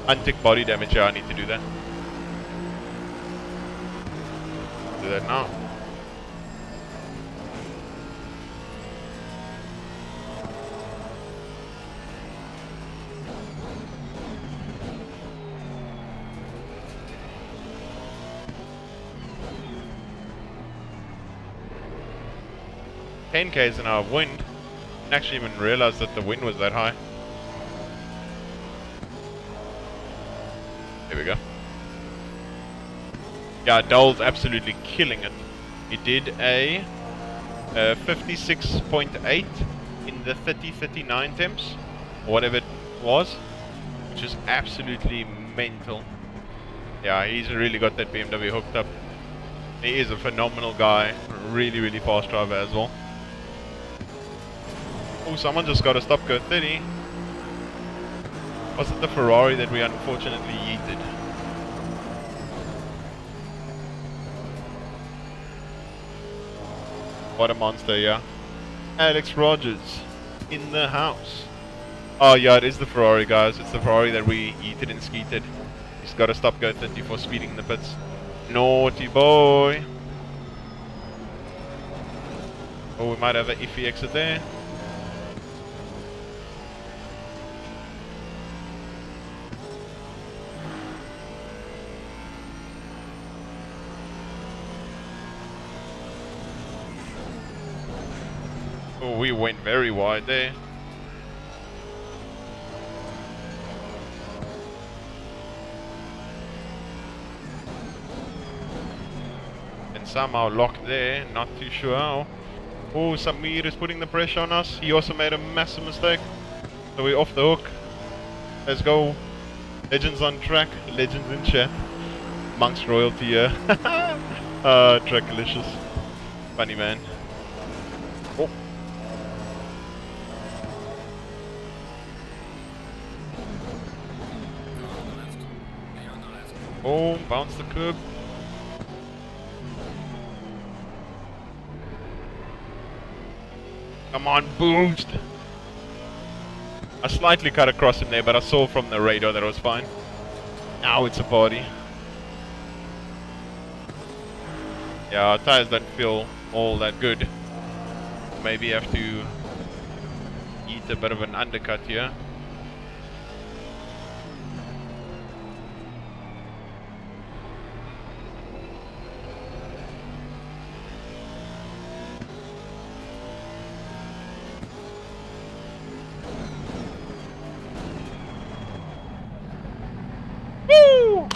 Untick body damage, yeah, I need to do that. Do that now. K's in our wind. Didn't actually even realize that the wind was that high. There we go. Yeah, Dole's absolutely killing it. He did a 56.8 in the 30-39 temps, or whatever it was, which is absolutely mental. Yeah, he's really got that BMW hooked up. He is a phenomenal guy, really, really fast driver as well. Oh, someone just got a stop go 30. Was it the Ferrari that we unfortunately yeeted? What a monster, yeah. Alex Rogers in the house. Oh yeah, it is the Ferrari, guys. It's the Ferrari that we yeeted and skeeted. He's got a stop go 30 for speeding in the pits. Naughty boy. Oh, we might have an iffy exit there. Oh, we went very wide there. And somehow locked there, not too sure how. Oh, Samir is putting the pressure on us. He also made a massive mistake. So we're off the hook. Let's go. Legends on track, legends in chat. Monk's royalty here. Trackalicious. Funny man. Oh. Oh, bounce the curb. Come on, boost. I slightly cut across him there, but I saw from the radar that it was fine. Now it's a party. Yeah, our tires don't feel all that good. Maybe have to eat a bit of an undercut here. Woo!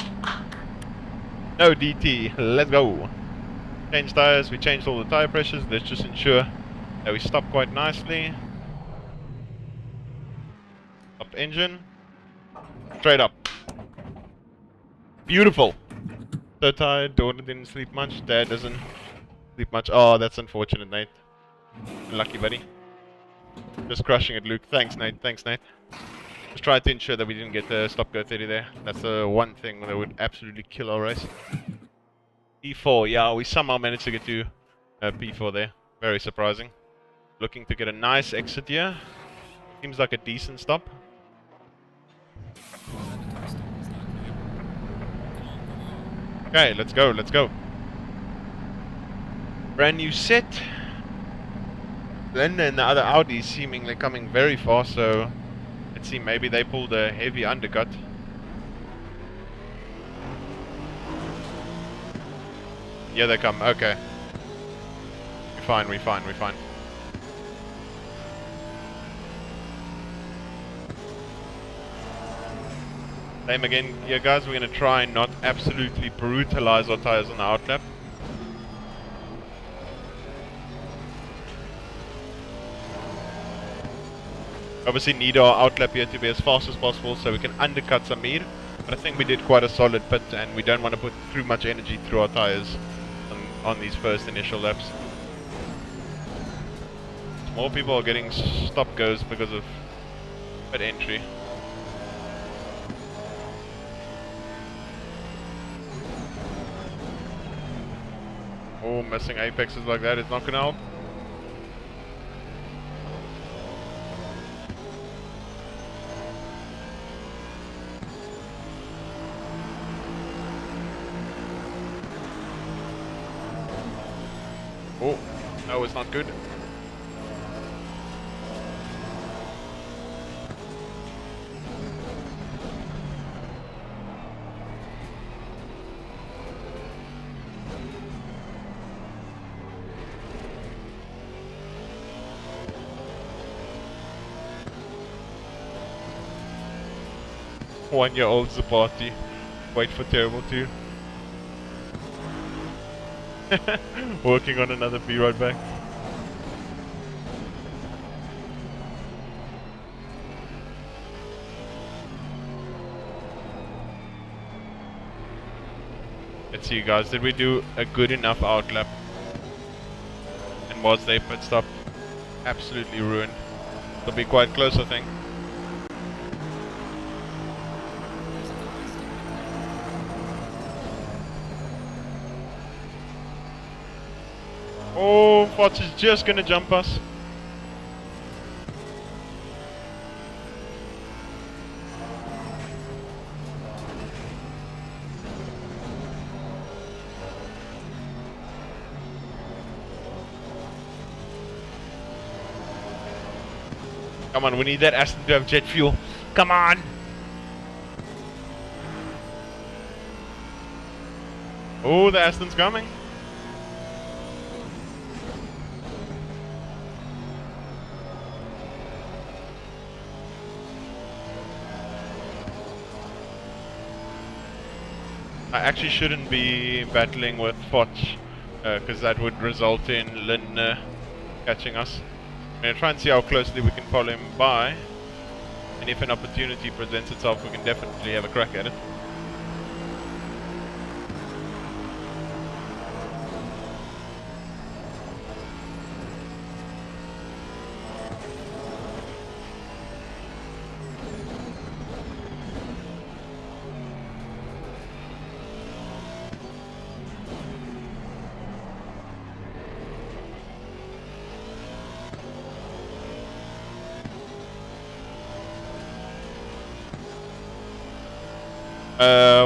No DT, let's go. Change tires, we changed all the tire pressures. Let's just ensure that we stop quite nicely. Up engine. Straight up. Beautiful. So tired, daughter didn't sleep much, dad doesn't sleep much. Oh, that's unfortunate, Nate. Lucky, buddy. Just crushing it, Luke. Thanks, Nate. Thanks, Nate. Just try to ensure that we didn't get the stop go 30 there. That's the one thing that would absolutely kill our race. P4, yeah, we somehow managed to get to P4 there. Very surprising. Looking to get a nice exit here. Seems like a decent stop. Okay, let's go, let's go. Brand new set. Then and the other Audi seemingly coming very fast, so let's see, maybe they pulled a heavy undercut. Yeah, they come, okay. We're fine, we're fine, we're fine. Same again here, guys. We're going to try and not absolutely brutalize our tires on the outlap. Obviously need our outlap here to be as fast as possible so we can undercut Samir. But I think we did quite a solid pit and we don't want to put too much energy through our tires on these first initial laps. More people are getting stop goes because of pit entry. Oh, missing apexes like that is not going to help. was not good. One-year-old's the party. Wait for terrible too. Working on another B right back. Let's see, guys. Did we do a good enough outlap? And was their pit stop absolutely ruined? It'll be quite close, I think. Oh, Fox is just gonna jump us. Come on, we need that Aston to have jet fuel. Come on! Oh, the Aston's coming. I actually shouldn't be battling with Fotch, because that would result in Lynn catching us. I'm going to try and see how closely we can follow him by, and if an opportunity presents itself, we can definitely have a crack at it.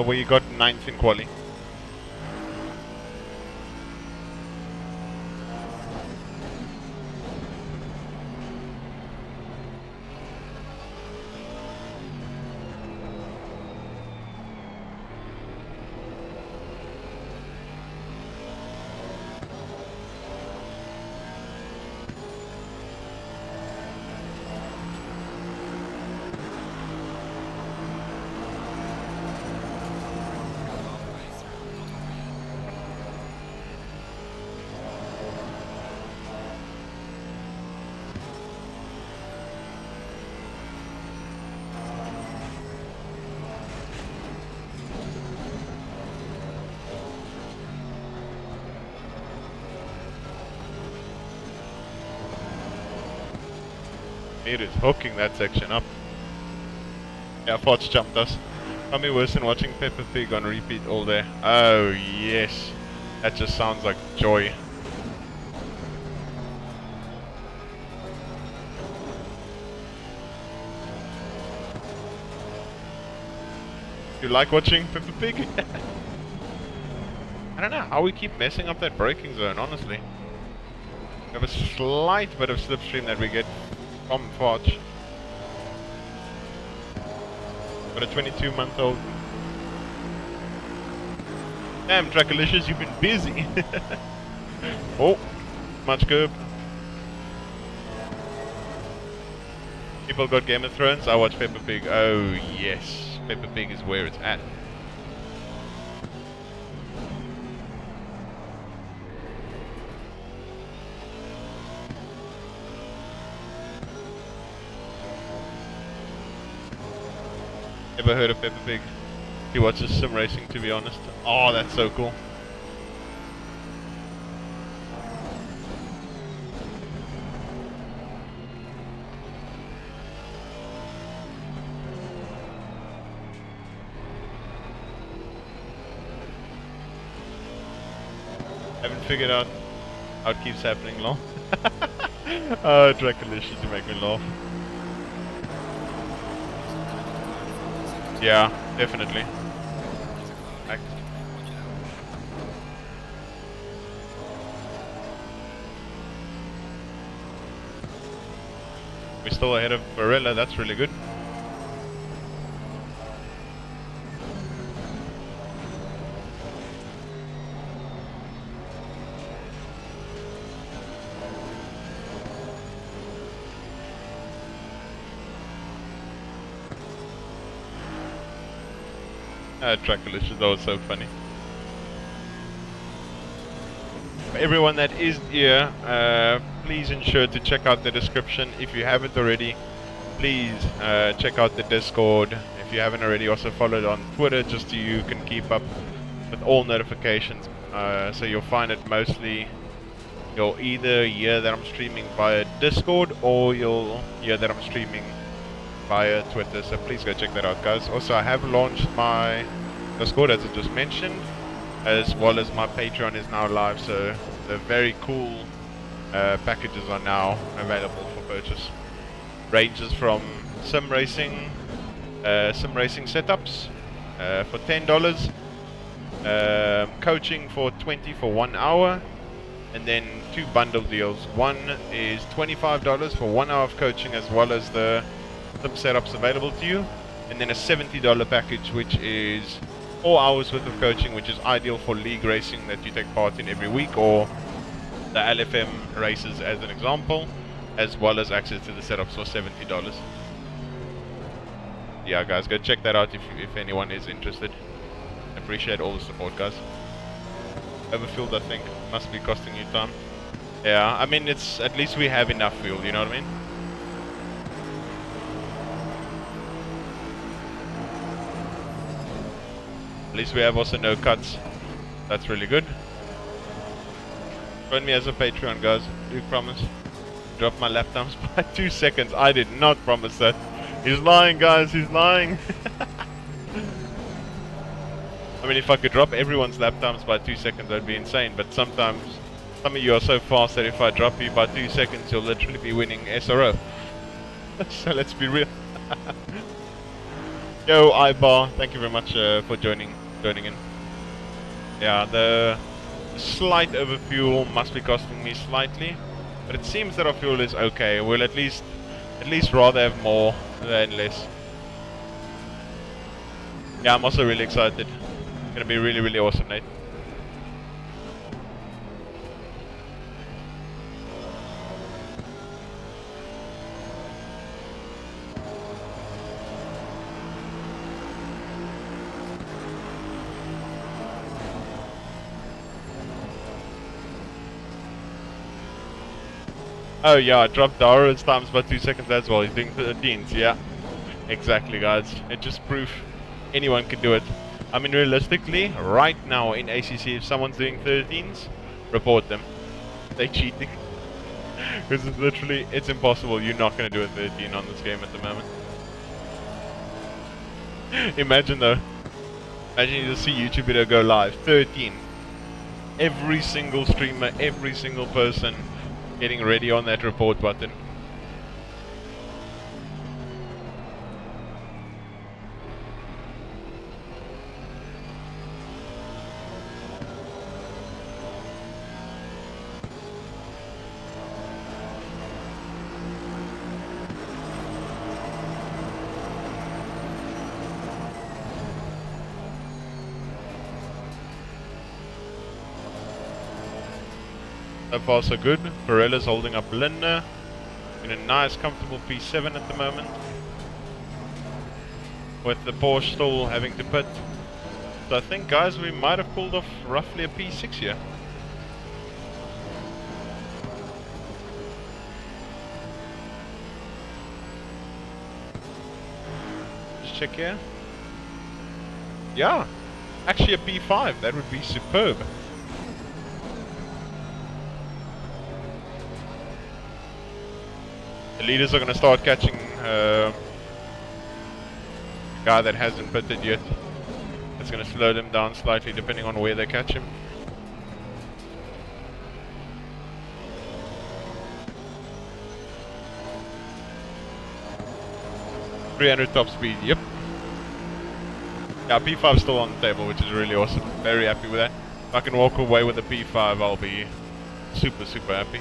We got 9th in quali. It is hooking that section up. Yeah, Fox jumped us. Can't be worse than watching Peppa Pig on repeat all day. Oh yes, that just sounds like joy. You like watching Peppa Pig? I don't know how we keep messing up that braking zone, honestly. We have a slight bit of slipstream that we get from Forge. But a 22-month-old. Damn, Trackalicious, you've been busy. Oh, much curb. People got Game of Thrones, I watch Peppa Pig. Oh yes, Peppa Pig is where it's at. Never heard of Peppa Pig. He watches sim racing, to be honest. Oh, that's so cool. Haven't figured out how it keeps happening, lol. Oh, Dracolicious, you make me laugh. Yeah, definitely. We're still ahead of Barella, that's really good. Track collisions are so funny. For everyone that is here, please ensure to check out the description. If you haven't already, please check out the Discord. If you haven't already, also follow it on Twitter, just so you can keep up with all notifications. So you'll find it mostly, you'll either hear that I'm streaming via Discord, or you'll hear that I'm streaming via Twitter. So please go check that out, guys. Also, I have launched my Discord, as I just mentioned, as well as my Patreon is now live, so the very cool packages are now available for purchase. Ranges from sim racing setups for $10, coaching for $20 for 1 hour, and then 2 bundle deals. One is $25 for 1 hour of coaching, as well as the sim setups available to you, and then a $70 package, which is 4 hours worth of coaching, which is ideal for league racing that you take part in every week, or the LFM races as an example, as well as access to the setups for $70. Yeah, guys, go check that out if anyone is interested. I appreciate all the support, guys. Overfueled, I think, must be costing you time. Yeah, I mean, it's at least we have enough fuel, you know what I mean? At least we have also no cuts. That's really good. Join me as a Patreon, guys. Do promise. Drop my lap times by 2 seconds. I did not promise that. He's lying, guys. He's lying. I mean, if I could drop everyone's lap times by 2 seconds, that'd be insane. But sometimes, some of you are so fast that if I drop you by 2 seconds, you'll literally be winning SRO. So let's be real. Yo, Ibar, thank you very much for joining in. Yeah, the slight overfuel must be costing me slightly, but it seems that our fuel is okay. We'll at least rather have more than less. Yeah, I'm also really excited. It's gonna be really, really awesome, Nate. Oh yeah, I dropped Dara's times by 2 seconds as well. He's doing 13s, yeah. Exactly, guys. It's just proof anyone can do it. I mean, realistically, right now in ACC, if someone's doing 13s, report them. They're cheating. Because it's literally, it's impossible. You're not going to do a 13 on this game at the moment. Imagine though. Imagine you just see YouTube video go live. 13. Every single streamer, every single person getting ready on that report button. So far so good. Barella's holding up Linda in a nice comfortable P7 at the moment, with the Porsche still having to pit. So I think, guys, we might have pulled off roughly a P6 here. Just check here. Yeah, actually a P5, that would be superb. The leaders are going to start catching a guy that hasn't pitted yet. It's going to slow them down slightly depending on where they catch him. .300 top speed, yep. Yeah, P5 still on the table, which is really awesome. Very happy with that. If I can walk away with a P5, I'll be super, super happy.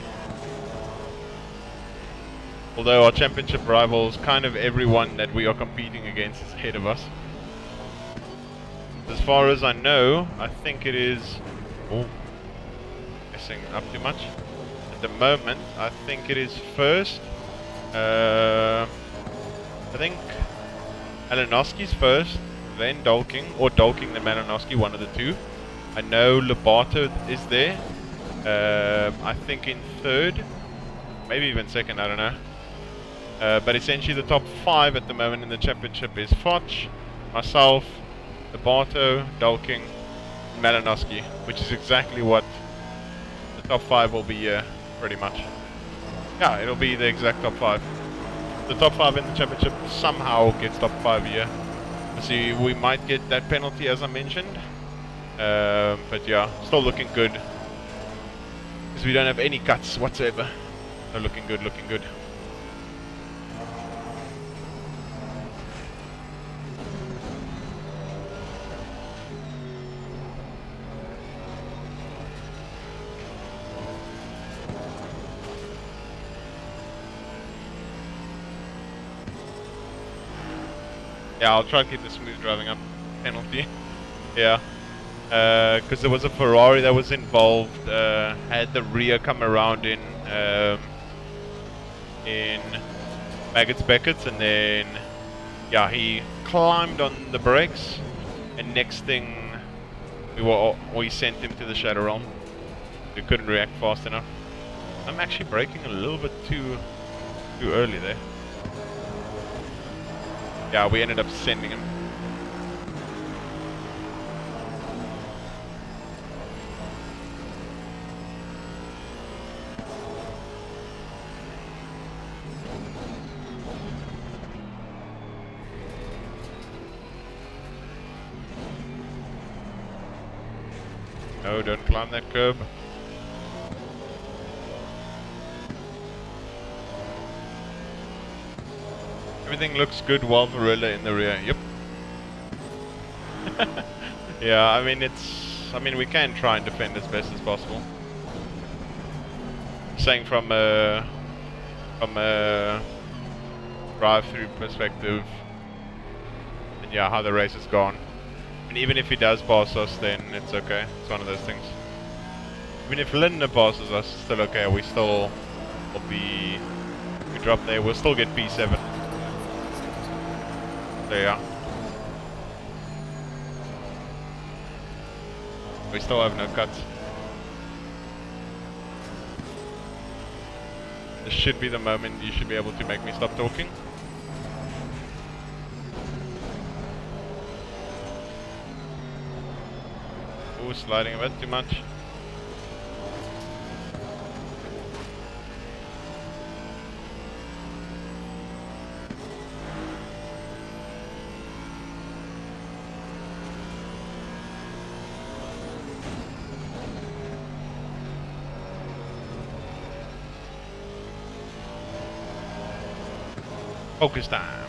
Although our championship rivals, kind of everyone that we are competing against is ahead of us. As far as I know, I think it is... Oh, messing up too much. At the moment, I think it is first. I think Malinowski's first, then Dolking, or Dolking then Malinowski, one of the two. I know Lobato is there. I think in third, maybe even second, I don't know. But essentially the top 5 at the moment in the championship is Foch, myself, Lobato, Dolking, and Malinowski, which is exactly what the top 5 will be here, pretty much. Yeah, it'll be the exact top 5. The top 5 in the championship somehow gets top 5 here. See, we might get that penalty as I mentioned. But yeah, still looking good. Because we don't have any cuts whatsoever. So looking good, looking good. Yeah, I'll try and keep the smooth driving up penalty. Yeah. Because there was a Ferrari that was involved, had the rear come around in Maggots Beckett's, and then yeah, he climbed on the brakes, and next thing we sent him to the Shadow Realm. We couldn't react fast enough. I'm actually braking a little bit too early there. Yeah, we ended up sending him. No, don't climb that curb. Everything looks good while Varela in the rear. Yep. Yeah, I mean we can try and defend as best as possible. Saying from a drive-through perspective, and yeah, how the race has gone. And even if he does pass us, then it's okay. It's one of those things. Even if Linda passes us, it's still okay. We still will be... We drop there, we'll still get P7. So yeah. We still have no cuts. This should be the moment you should be able to make me stop talking. Ooh, sliding a bit too much. Focus time.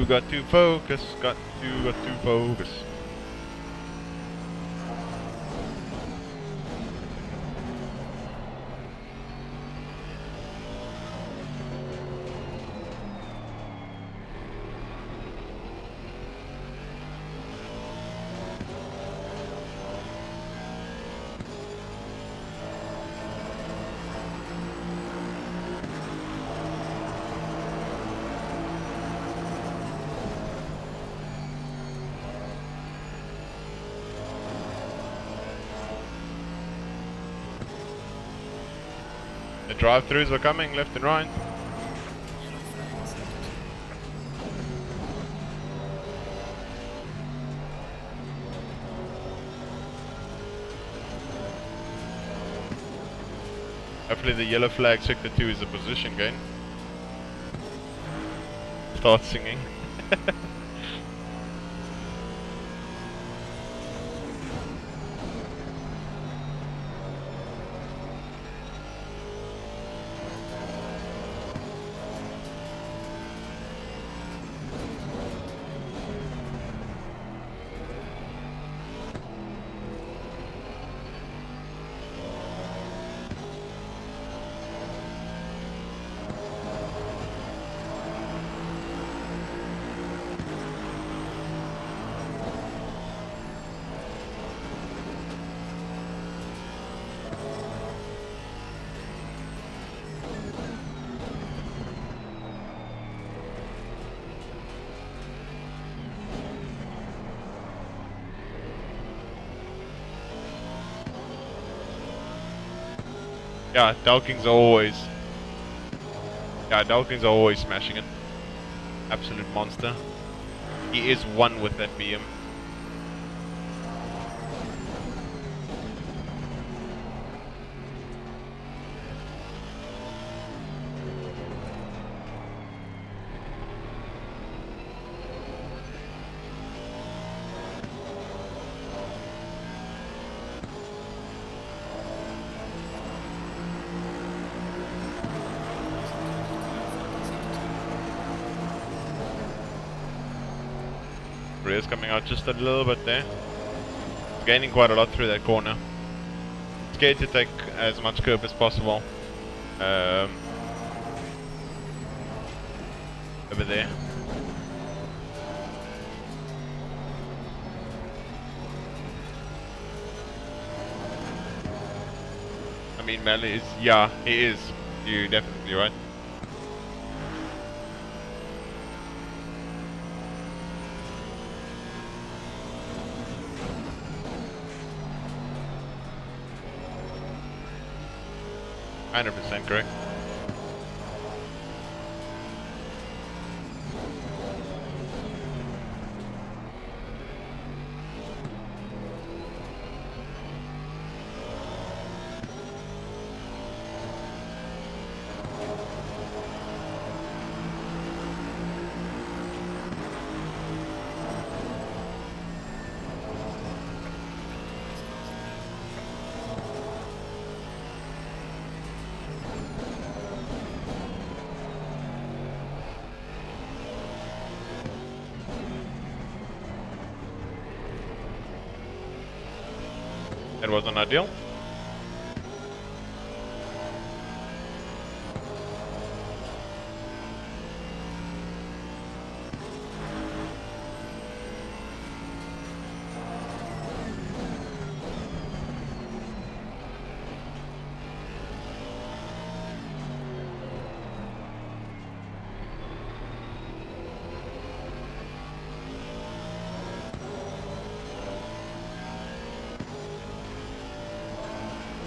Got to focus, got to focus. The drive-throughs are coming left and right. Hopefully the yellow flag sector 2 is a position gain. Start singing. Yeah, Dalking's always smashing it. Absolute monster. He is one with that BM. Rear's coming out just a little bit there. He's gaining quite a lot through that corner. Scared to take as much curb as possible. Over there. I mean, Mally is, yeah, he is. You're definitely right. %, correct. It wasn't ideal.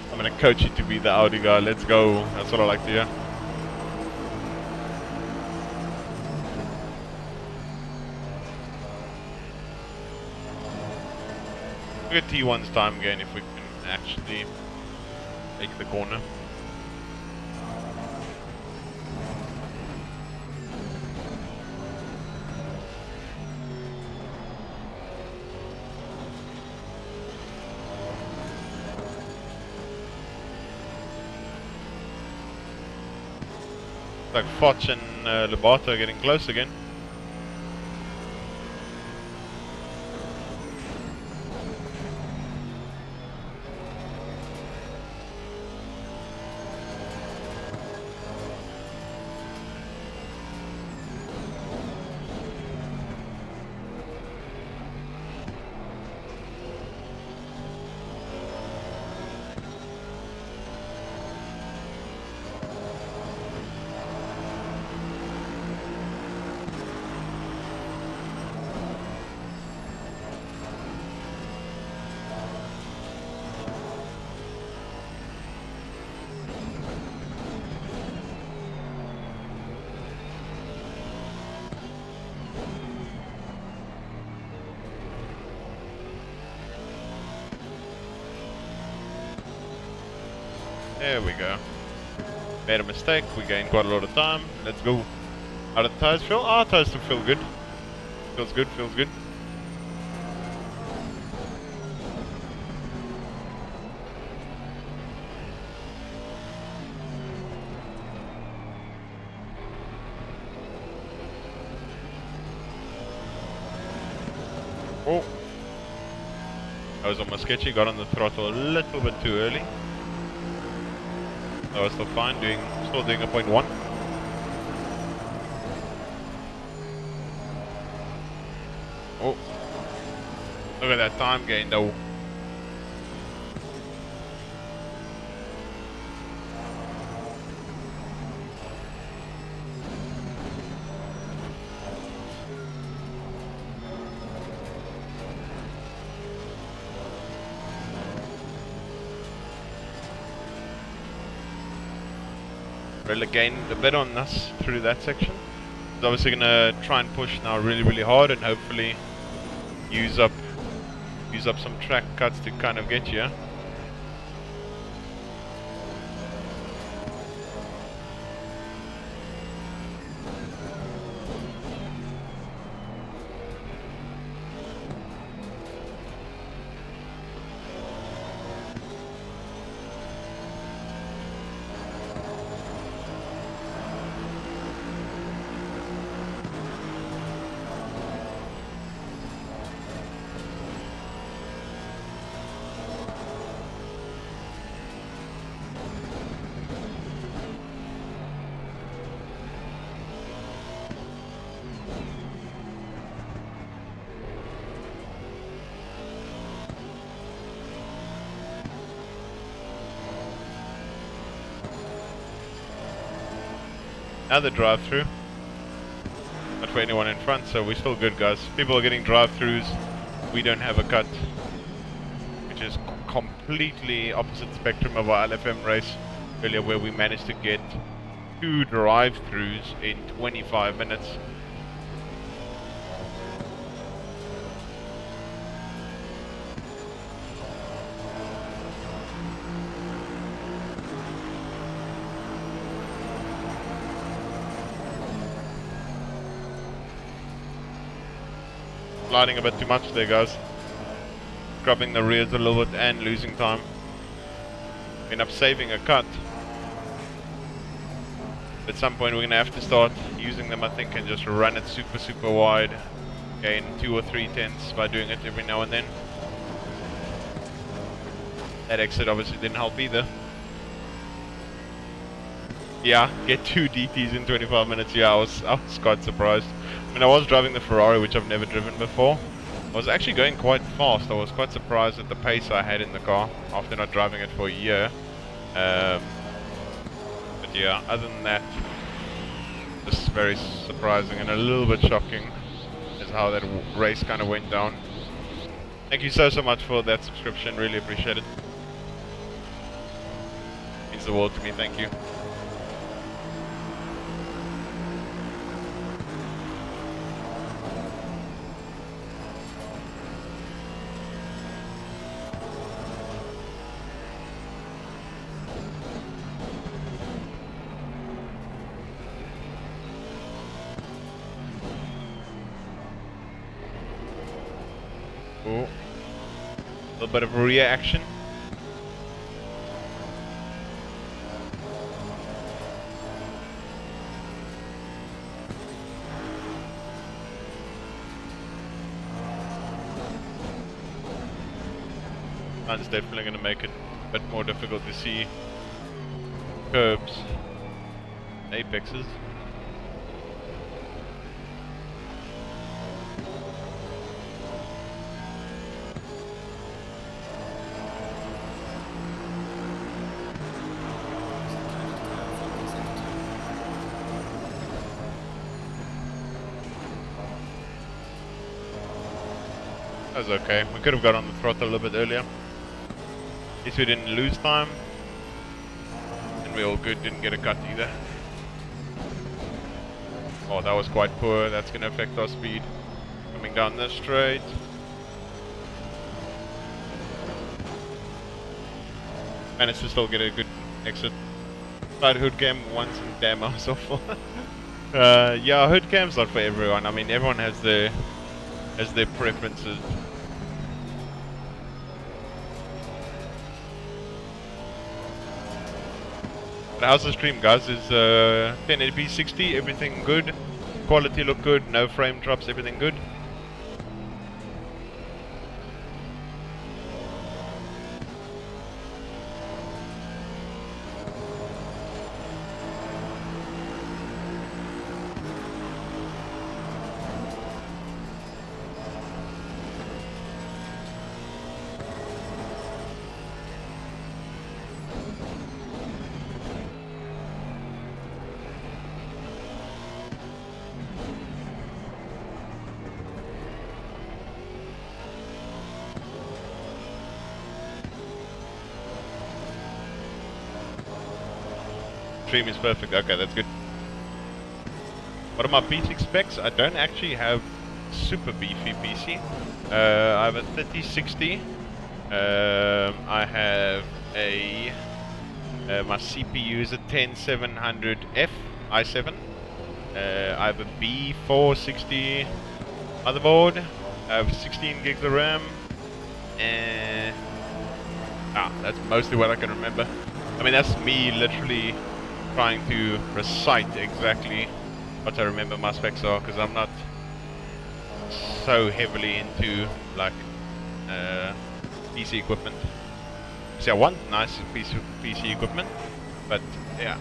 I'm gonna coach you to be the Audi guy. Let's go. That's what I like to hear. Look at T1's time gain if we can actually make the corner. Like Foch and Lobato are getting close again. There we go. Made a mistake. We gained quite a lot of time. Let's go. How do the tires feel? Our tires still feel good. Feels good, feels good. Oh. That was almost sketchy. Got on the throttle a little bit too early. That was still fine. Still doing a 0.1. Oh. Look at that time gain though. Really gained a bit on us through that section. So obviously gonna try and push now really hard and hopefully use up some track cuts to kind of get you. Another drive-through. Not for anyone in front, so we're still good, guys. People are getting drive-throughs. We don't have a cut, which is completely opposite spectrum of our LFM race earlier, where we managed to get 2 drive-throughs in 25 minutes. Sliding a bit too much there, guys. Scrubbing the rears a little bit and losing time. End up saving a cut. At some point we're going to have to start using them, I think, and just run it super wide. Gain 2 or 3 tenths by doing it every now and then. That exit obviously didn't help either. Yeah, get 2 DTs in 25 minutes. Yeah, I was quite surprised. I mean, I was driving the Ferrari, which I've never driven before. I was actually going quite fast. I was quite surprised at the pace I had in the car after not driving it for a year. But yeah, other than that, just very surprising and a little bit shocking is how that race kind of went down. Thank you so much for that subscription. Really appreciate it. Means the world to me. Thank you. A little bit of rear action. That's definitely going to make it a bit more difficult to see curbs, apexes. That was okay. We could have got on the throttle a little bit earlier. At least we didn't lose time. And we all good, didn't get a cut either. Oh, that was quite poor. That's going to affect our speed. Coming down this straight. Managed to still get a good exit. Tried hood cam once and damn, I was awful. Yeah, hood cam's not for everyone. I mean, everyone has their preferences. But how's the stream, guys? Is 1080p 60, everything good? Quality look good, no frame drops, everything good? Stream is perfect. Okay, that's good. What are my PC specs? I don't actually have super beefy PC. I have a 3060. I have a my CPU is a 10700F i7. I have a B460 motherboard. I have 16 gigs of RAM. And that's mostly what I can remember. I mean, that's me literally trying to recite exactly what I remember my specs are, because I'm not so heavily into like PC equipment. See, I want nice PC equipment, but yeah.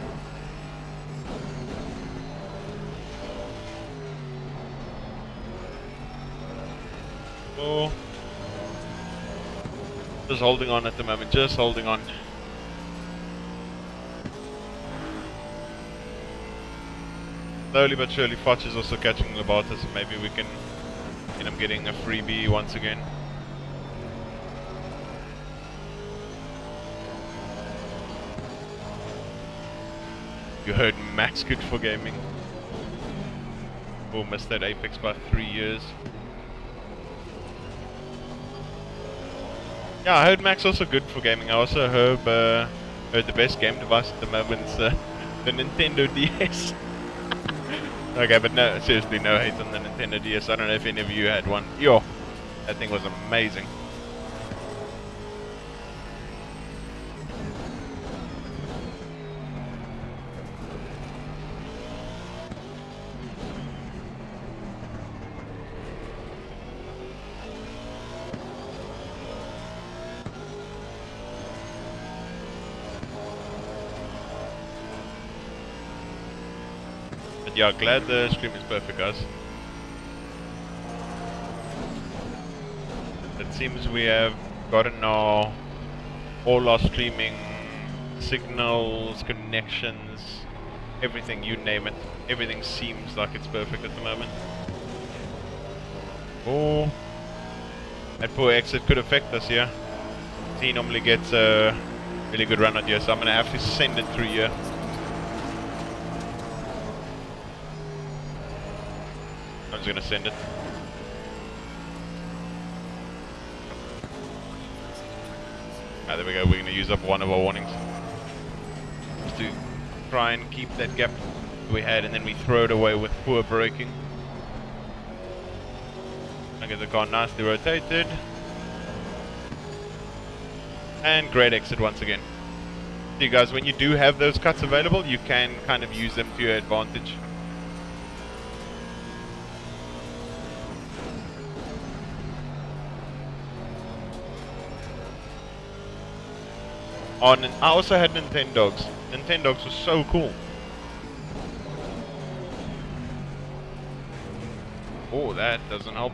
Oh, just holding on at the moment, just holding on. Slowly but surely, Fotch is also catching Labata, so maybe we can end up getting a freebie once again. You heard Max good for gaming. Oh, missed that Apex by 3 years. Yeah, I heard Max also good for gaming. I also heard the best game device at the moment is the Nintendo DS. Okay, but no, seriously, no hate on the Nintendo DS. I don't know if any of you had one. Yo, that thing was amazing. Yeah, glad the stream is perfect, guys. It seems we have gotten all our streaming signals, connections, everything, you name it. Everything seems like it's perfect at the moment. Oh, that poor exit could affect us here. He normally gets a really good run out here, so I'm gonna have to send it through here. I'm just gonna send it. There we go, we're gonna use up one of our warnings. Just to try and keep that gap we had, and then we throw it away with poor braking. I get the car nicely rotated. And great exit once again. See guys, when you do have those cuts available, you can kind of use them to your advantage. I also had Nintendogs. Nintendogs was so cool. Oh, that doesn't help.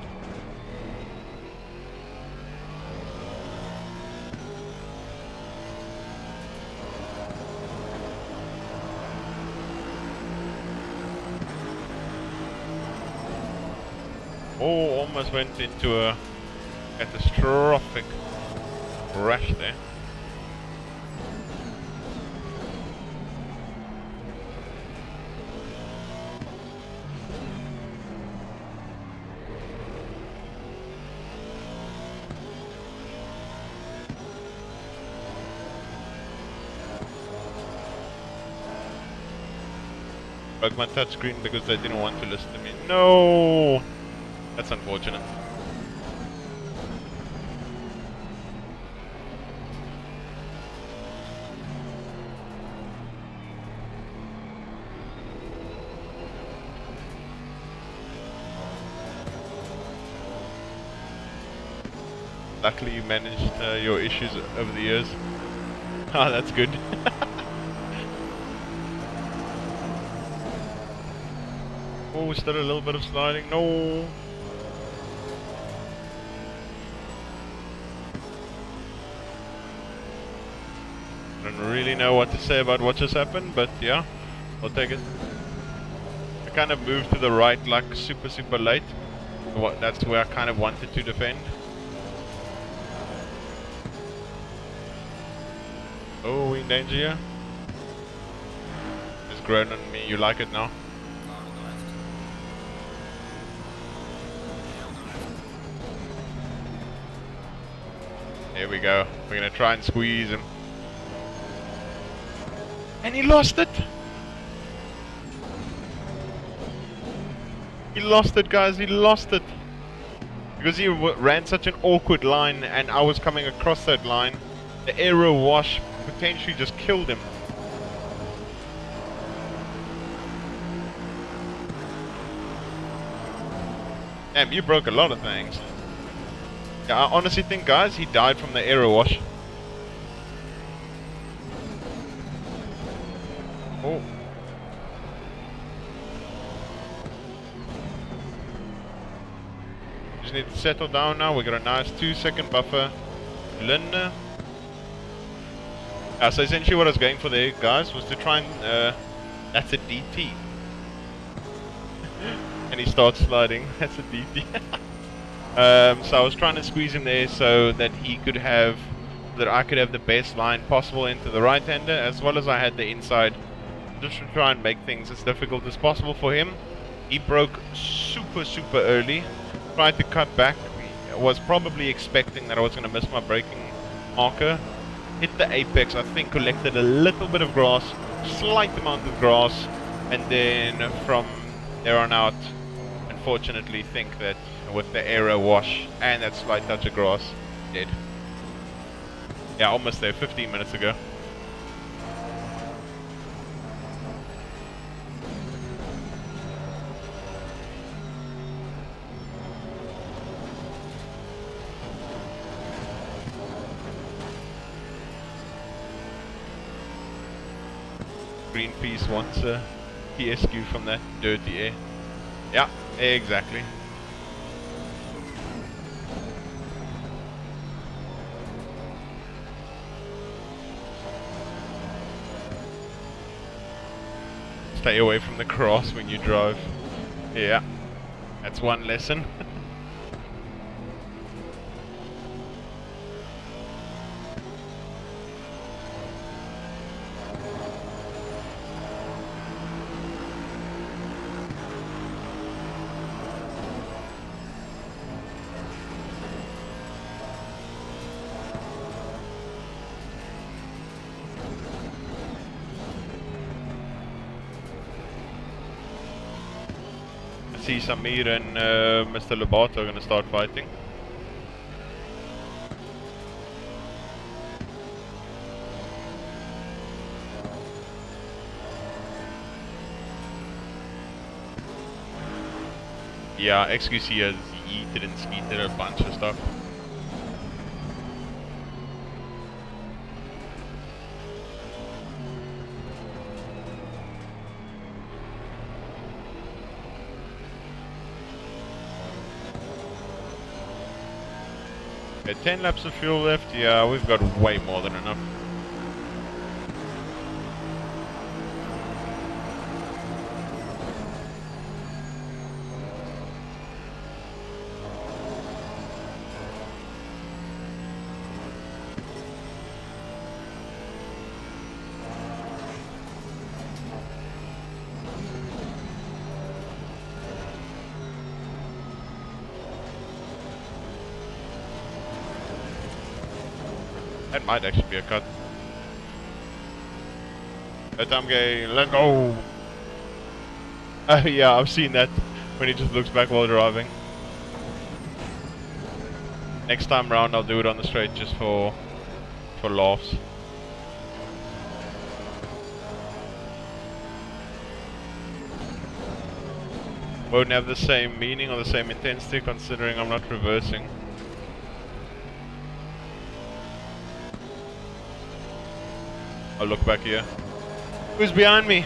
Oh, almost went into a catastrophic crash there. Broke my touchscreen because they didn't want to listen to me. No! That's unfortunate. Luckily you managed your issues over the years. Ah, that's good. Oh, still a little bit of sliding. No! I don't really know what to say about what just happened, but yeah, I'll take it. I kind of moved to the right like super late. That's where I kind of wanted to defend. Oh, we in danger here? It's grown on me, you like it now? Here we go. We're gonna try and squeeze him. And he lost it! He lost it, guys, he lost it! Because he ran such an awkward line and I was coming across that line. The aero wash potentially just killed him. Damn, you broke a lot of things. Yeah, I honestly think, guys, he died from the aero wash. Oh. Just need to settle down now. We got a nice 2-second buffer. Lynn. So essentially what I was going for there, guys, was to try and... that's a DT. And he starts sliding. That's a DT. So I was trying to squeeze him there so that he could have... that I could have the best line possible into the right-hander, as well as I had the inside. Just to try and make things as difficult as possible for him. He broke super early. Tried to cut back. I was probably expecting that I was going to miss my braking marker. Hit the apex, I think collected a little bit of grass, slight amount of grass, and then from there on out, unfortunately think that with the aero wash and that slight touch of grass, dead. Yeah, almost there, 15 minutes ago. Greenpeace wants a PSQ from that dirty air. Yeah, exactly. Stay away from the cross when you drive. Yeah, that's one lesson. I see Samir and Mr. Lobato are going to start fighting. Yeah, XQC has yeeted and skeeted a bunch of stuff. Okay, 10 laps of fuel left. Yeah, we've got way more than enough. That might actually be a cut. Let's go! Yeah, I've seen that when he just looks back while driving. Next time round, I'll do it on the straight just for laughs. Won't have the same meaning or the same intensity considering I'm not reversing. I'll look back here. Who's behind me?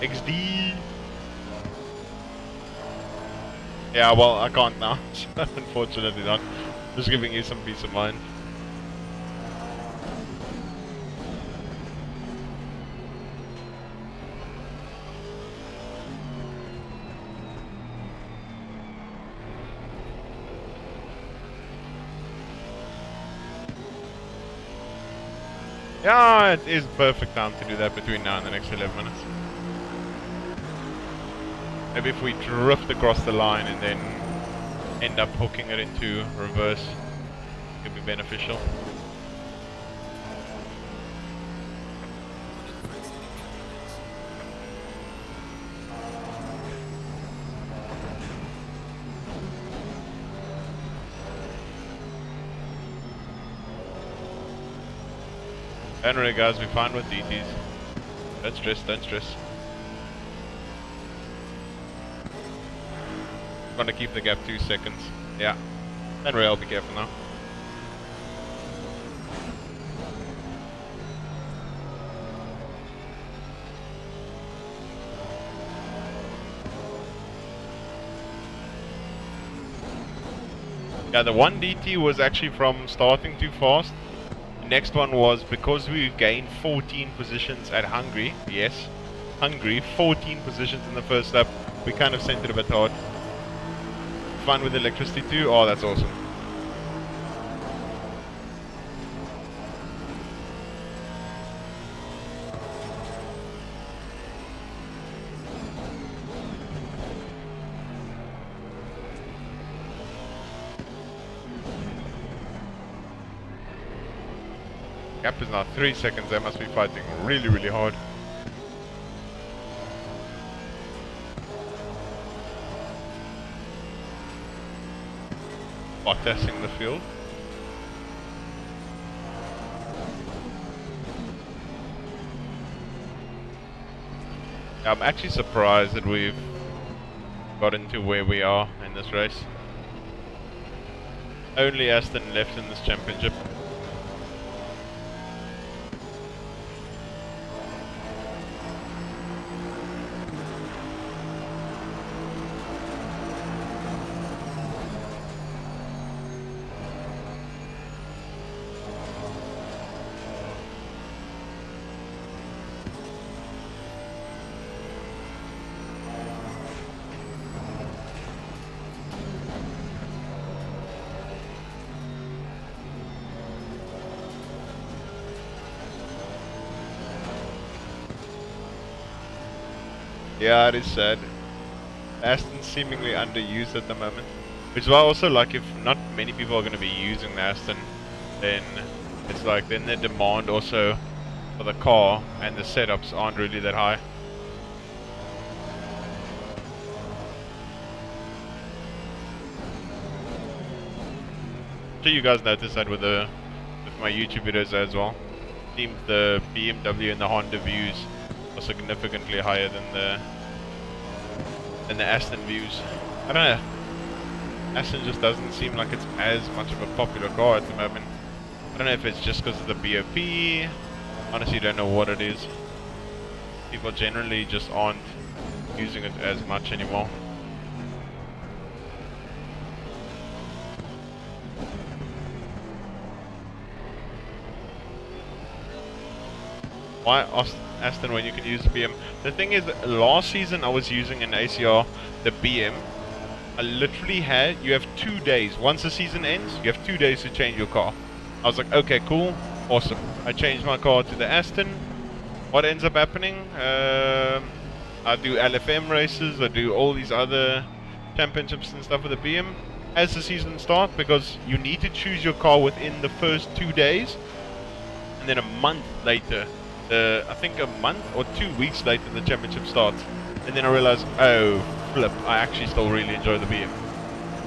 XD. Yeah, well, I can't now. Unfortunately not. Just giving you some peace of mind. Yeah, it is perfect time to do that between now and the next 11 minutes. Maybe if we drift across the line and then end up hooking it into reverse, it could be beneficial. Don't worry guys, we're fine with DTs. Don't stress, don't stress. Gonna keep the gap 2 seconds. Yeah. Don't worry, I'll be careful now. Yeah, the one DT was actually from starting too fast. The next one was because we gained 14 positions at Hungary. Yes, Hungary, 14 positions in the first lap. We kind of sent it a bit hard. Fun with electricity too? Oh, that's awesome. Gap is now 3 seconds. They must be fighting really, really hard. Testing the field. I'm actually surprised that we've gotten to where we are in this race. Only Aston left in this championship. Yeah, it is sad. Aston's seemingly underused at the moment. Which is why also, like, if not many people are going to be using the Aston, then it's like, then the demand also for the car and the setups aren't really that high. I'm sure you guys noticed that with my YouTube videos as well. Seems the BMW and the Honda views are significantly higher than the Aston views. I don't know. Aston just doesn't seem like it's as much of a popular car at the moment. I don't know if it's just because of the BOP. Honestly, don't know what it is. People generally just aren't using it as much anymore. Why Aston when you can use BM? The thing is, last season I was using an ACR, the BM, I literally had, you have 2 days. Once the season ends, you have 2 days to change your car. I was like, okay, cool, awesome. I changed my car to the Aston. What ends up happening? I do LFM races, I do all these other championships and stuff with the BM as the season starts, because you need to choose your car within the first 2 days, and then a month later, I think a month or 2 weeks later, the championship starts. And then I realized, oh flip, I actually still really enjoy the BM.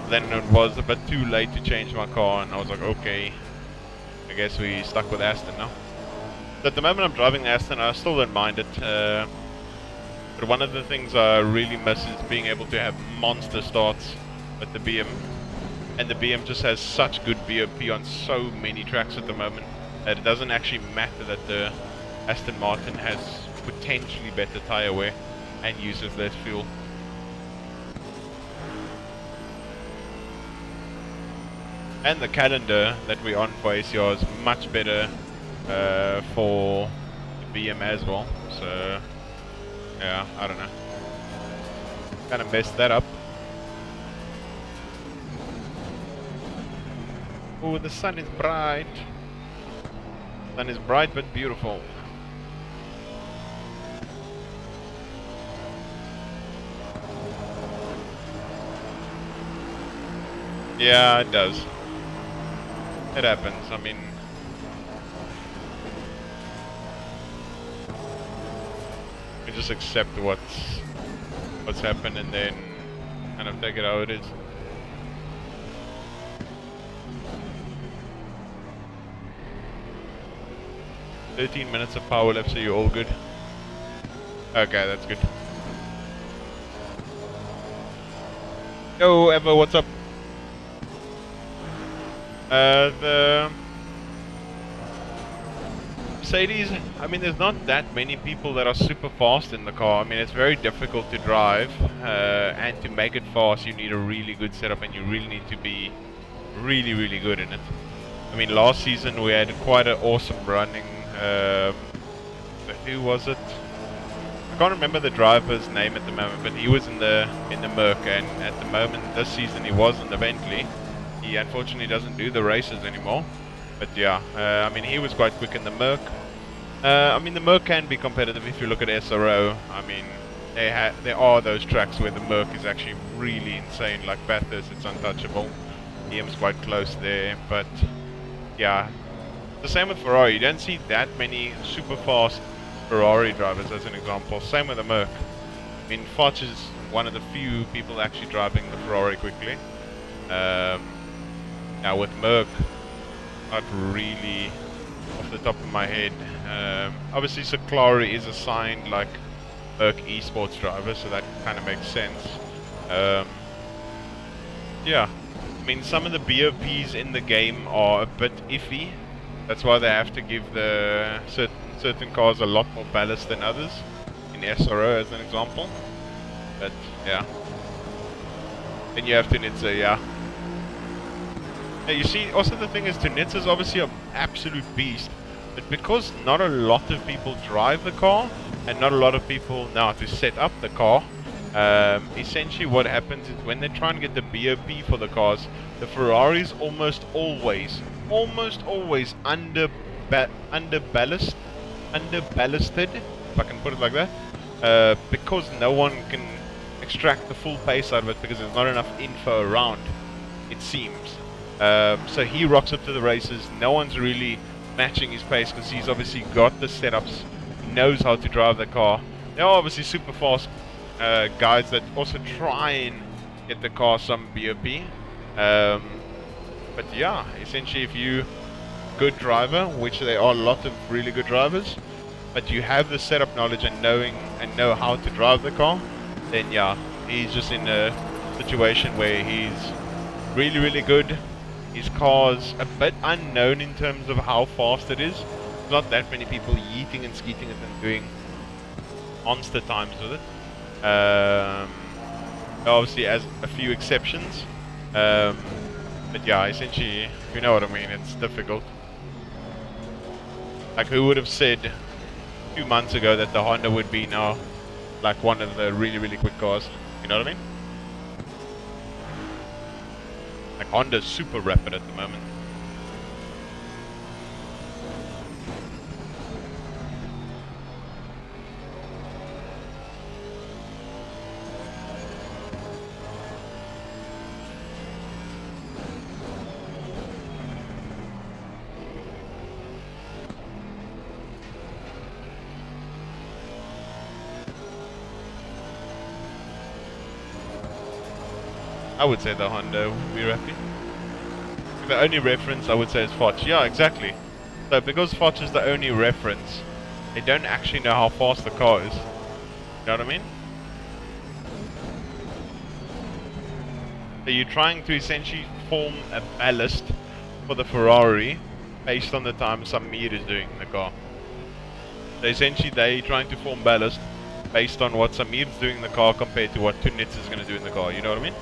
Then it was a bit too late to change my car, and I was like, okay, I guess we stuck with Aston now. So at the moment I'm driving the Aston, I still don't mind it. But one of the things I really miss is being able to have monster starts with the BM. And the BM just has such good BOP on so many tracks at the moment that it doesn't actually matter that the Aston Martin has potentially better tyre wear and uses less fuel. And the calendar that we're on for ACR is much better for the BM as well. So yeah, I don't know. Kind of messed that up. Oh, the sun is bright. Sun is bright but beautiful. Yeah, it does. It happens. I mean, you just accept what's happened and then kind of take it how it is. "13 minutes of power left, so you're all good." Okay, that's good. Yo, Evo, what's up? The Mercedes, I mean, there's not that many people that are super fast in the car. I mean, it's very difficult to drive, and to make it fast, you need a really good setup, and you really need to be really, really good in it. I mean, last season we had quite an awesome running. Who was it? I can't remember the driver's name at the moment, but he was in the Merc, and at the moment this season he was in the Bentley. He unfortunately doesn't do the races anymore, but yeah, I mean, he was quite quick in the Merc. I mean, the Merc can be competitive if you look at SRO. I mean, there are those tracks where the Merc is actually really insane, like Bathurst, it's untouchable. EM's quite close there, but yeah, the same with Ferrari. You don't see that many super fast Ferrari drivers, as an example. Same with the Merc. I mean, Foch is one of the few people actually driving the Ferrari quickly. Now with Merc, not really off the top of my head. Obviously Seclari is assigned like Merc esports driver, so that kind of makes sense. Yeah, I mean, some of the BOPs in the game are a bit iffy. That's why they have to give the certain cars a lot more ballast than others, in SRO as an example. But yeah, then you have Tunitsa, yeah. Now you see, also the thing is, Tunitsa is obviously an absolute beast, but because not a lot of people drive the car, and not a lot of people know how to set up the car, essentially what happens is when they try and get the BOP for the cars, the Ferraris almost always under ballasted, if I can put it like that, because no one can extract the full pace out of it because there's not enough info around, it seems. So he rocks up to the races, no one's really matching his pace because he's obviously got the setups, he knows how to drive the car. There are obviously super fast guys that also try and get the car some BOP. But yeah, essentially if you good driver, which there are a lot of really good drivers, but you have the setup knowledge and know how to drive the car, then yeah, he's just in a situation where he's really, really good. His car's a bit unknown in terms of how fast it is. There's not that many people yeeting and skeeting it and doing monster times with it. Obviously has a few exceptions. But yeah, essentially, you know what I mean, it's difficult. Like, who would have said 2 months ago that the Honda would be now like one of the really, really quick cars? You know what I mean? Like Honda's super rapid at the moment. I would say the Honda would be rapid. The only reference I would say is Foch. Yeah, exactly. So because Foch is the only reference, they don't actually know how fast the car is. You know what I mean? So you're trying to essentially form a ballast for the Ferrari based on the time Samir is doing in the car. So essentially they're trying to form ballast based on what Samir is doing in the car compared to what Tunitz is going to do in the car. You know what I mean?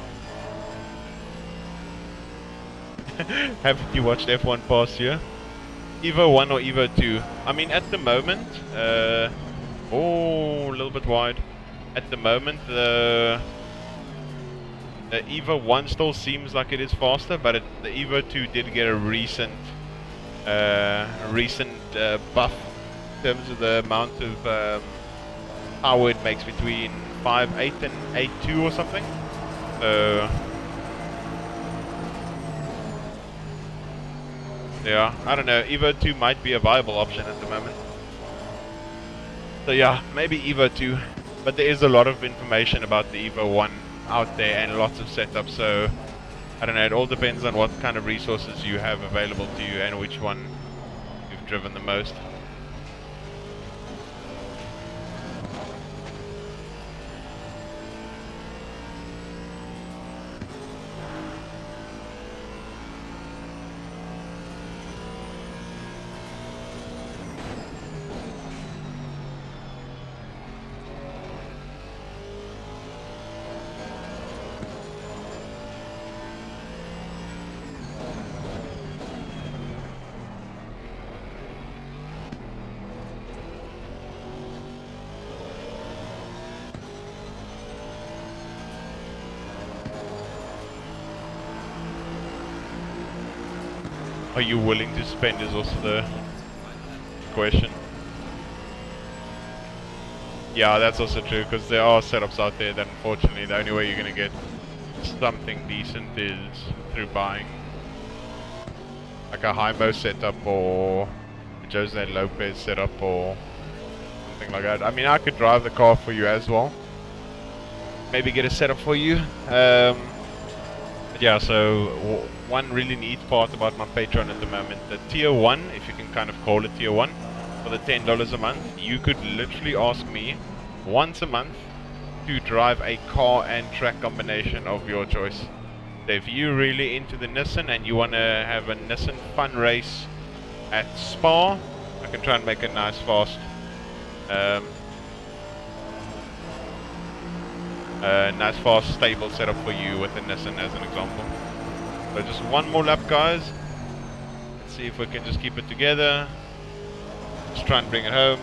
Haven't you watched F1 past year? Evo 1 or Evo 2? I mean, at the moment, oh, a little bit wide. At the moment, the Evo 1 still seems like it is faster, but the Evo 2 did get a recent buff in terms of the amount of power it makes between 5.8 and 8.2 or something. So yeah, I don't know, Evo 2 might be a viable option at the moment. So yeah, maybe Evo 2, but there is a lot of information about the Evo 1 out there and lots of setups, so I don't know, it all depends on what kind of resources you have available to you and which one you've driven the most. Are you willing to spend is also the question. Yeah, that's also true, because there are setups out there that unfortunately the only way you're going to get something decent is through buying like a Hymo setup or a Jose Lopez setup or something like that. I mean, I could drive the car for you as well. Maybe get a setup for you. But yeah, so one really neat part about my Patreon at the moment, the tier 1, if you can kind of call it tier 1, for the $10 a month, you could literally ask me once a month to drive a car and track combination of your choice. So if you're really into the Nissan and you want to have a Nissan fun race at Spa, I can try and make a nice fast stable setup for you with a Nissan as an example. So just one more lap, guys. Let's see if we can just keep it together. Just try and bring it home.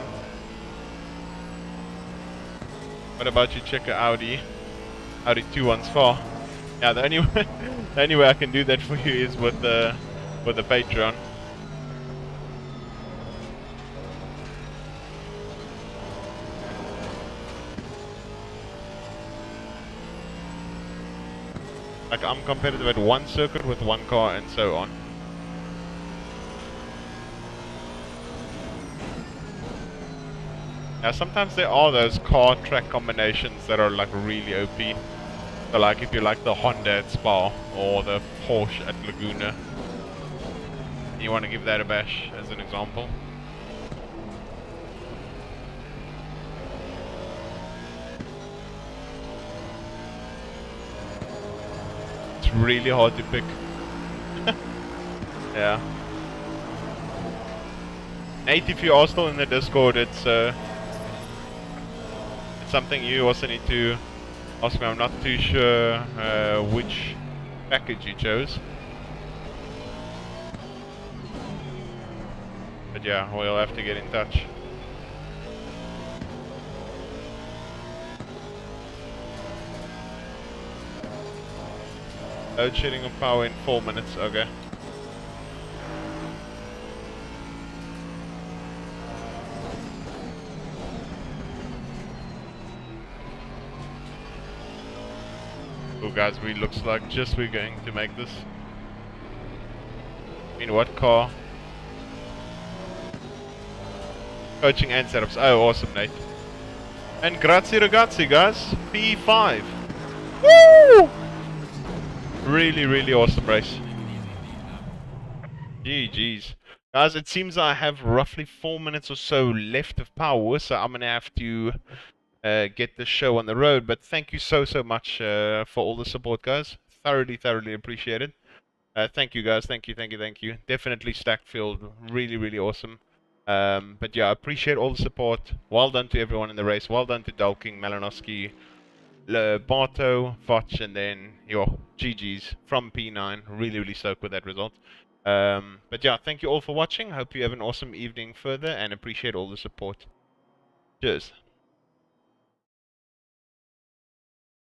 What about you check a Audi 2 on Spa? Yeah, the only way I can do that for you is with the Patreon. Like, I'm competitive at one circuit with one car and so on. Now sometimes there are those car track combinations that are like really OP. So like if you like the Honda at Spa or the Porsche at Laguna, you want to give that a bash as an example. It's really hard to pick. Yeah. Nate, if you are still in the Discord, it's something you also need to ask me. I'm not too sure which package you chose. But yeah, we'll have to get in touch. Load shedding of power in 4 minutes. Okay. Oh guys, we looks like we're going to make this. In what car? Coaching and setups. Oh, awesome, Nate. And grazie ragazzi, guys. P5. Woo! Really, really awesome race. GG's. Guys, it seems I have roughly 4 minutes or so left of power, so I'm gonna have to get the show on the road. But thank you so much for all the support, guys. Thoroughly appreciate it. Thank you, guys. Thank you. Definitely stacked field. Really, really awesome. But yeah, I appreciate all the support. Well done to everyone in the race. Well done to Dalking, Malinowski, Barto, Foch, and then your GG's from P9. Really stoked with that result. But yeah, thank you all for watching. Hope you have an awesome evening further and appreciate all the support. Cheers.